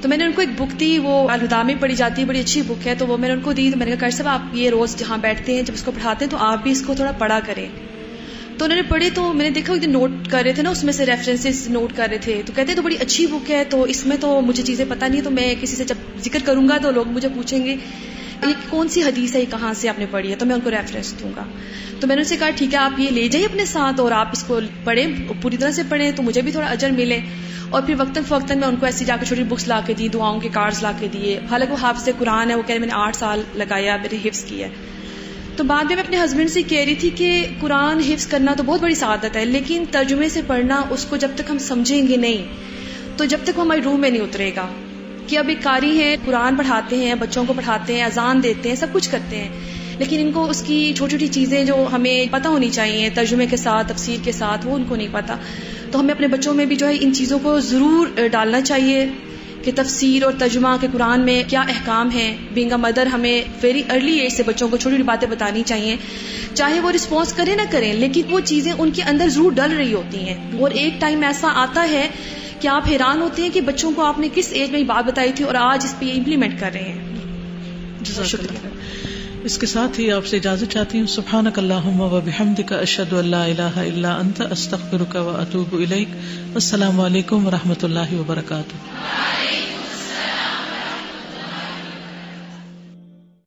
S9: تو میں نے ان کو ایک بک دی، وہ الہدا میں پڑھی جاتی ہے، بڑی اچھی بک ہے. تو وہ میں نے ان کو دی، تو میں نے کہا قاری صاحب آپ یہ روز جہاں بیٹھتے ہیں جب اس کو پڑھاتے ہیں تو آپ بھی اس کو تھوڑا پڑھا کریں. تو انہوں نے پڑھے، تو میں نے دیکھا ایک دن نوٹ کر رہے تھے نا، اس میں سے ریفرنسز نوٹ کر رہے تھے. تو کہتے تو بڑی اچھی بک ہے، تو اس میں تو مجھے چیزیں پتہ نہیں، تو میں کسی سے جب ذکر کروں گا تو لوگ مجھے پوچھیں گے یہ کون سی حدیث ہے، یہ کہاں سے آپ نے پڑھی ہے، تو میں ان کو ریفرنس دوں گا. تو میں نے ان سے کہا ٹھیک ہے آپ یہ لے جائیے اپنے ساتھ اور آپ اس کو پڑھیں، پوری طرح سے پڑھیں تو مجھے بھی تھوڑا اجر ملے. اور پھر وقتاً فوقتاً میں ان کو ایسی جا کے چھوٹی بکس لا کے دی، دعاؤں کے کارڈز لا کے دیے. حالانکہ وہ حافظ قرآن ہے، وہ کہہ رہے میں نے 8 سال لگایا، میرے حفظ کیا ہے. تو بعد میں اپنے ہسبینڈ سے کہہ رہی تھی کہ قرآن حفظ کرنا تو بہت بڑی سعادت ہے، لیکن ترجمے سے پڑھنا اس کو جب تک ہم سمجھیں گے نہیں تو جب تک وہ ہماری روح میں نہیں اترے گا. کہ اب ایک قاری ہیں، قرآن پڑھاتے ہیں، بچوں کو پڑھاتے ہیں، اذان دیتے ہیں، سب کچھ کرتے ہیں، لیکن ان کو اس کی چھوٹی چھوٹی چیزیں جو ہمیں پتہ ہونی چاہیے ترجمے کے ساتھ، تفسیر کے ساتھ، وہ ان کو نہیں پتہ. تو ہمیں اپنے بچوں میں بھی جو ہے ان چیزوں کو ضرور ڈالنا چاہیے کہ تفسیر اور ترجمہ کے قرآن میں کیا احکام ہیں. بینگ اے مدر ہمیں ویری ارلی ایج سے بچوں کو چھوٹی چھوٹی باتیں بتانی چاہیے، چاہے وہ رسپانس کریں نہ کریں، لیکن وہ چیزیں ان کے اندر ضرور ڈل رہی ہوتی ہیں. اور ایک ٹائم ایسا آتا ہے کہ آپ حیران ہوتے ہیں کہ بچوں کو آپ نے کس ایج میں یہ بات بتائی تھی اور آج اس پہ یہ امپلیمنٹ کر رہے ہیں.
S1: شکریہ. اس کے ساتھ ہی آپ سے اجازت چاہتی ہوں. سبحانک اللہم و بحمدک، اشہد ان لا الہ الا انت، استغفرک و اتوب الیک. السلام علیکم و رحمۃ اللہ وبرکاتہ.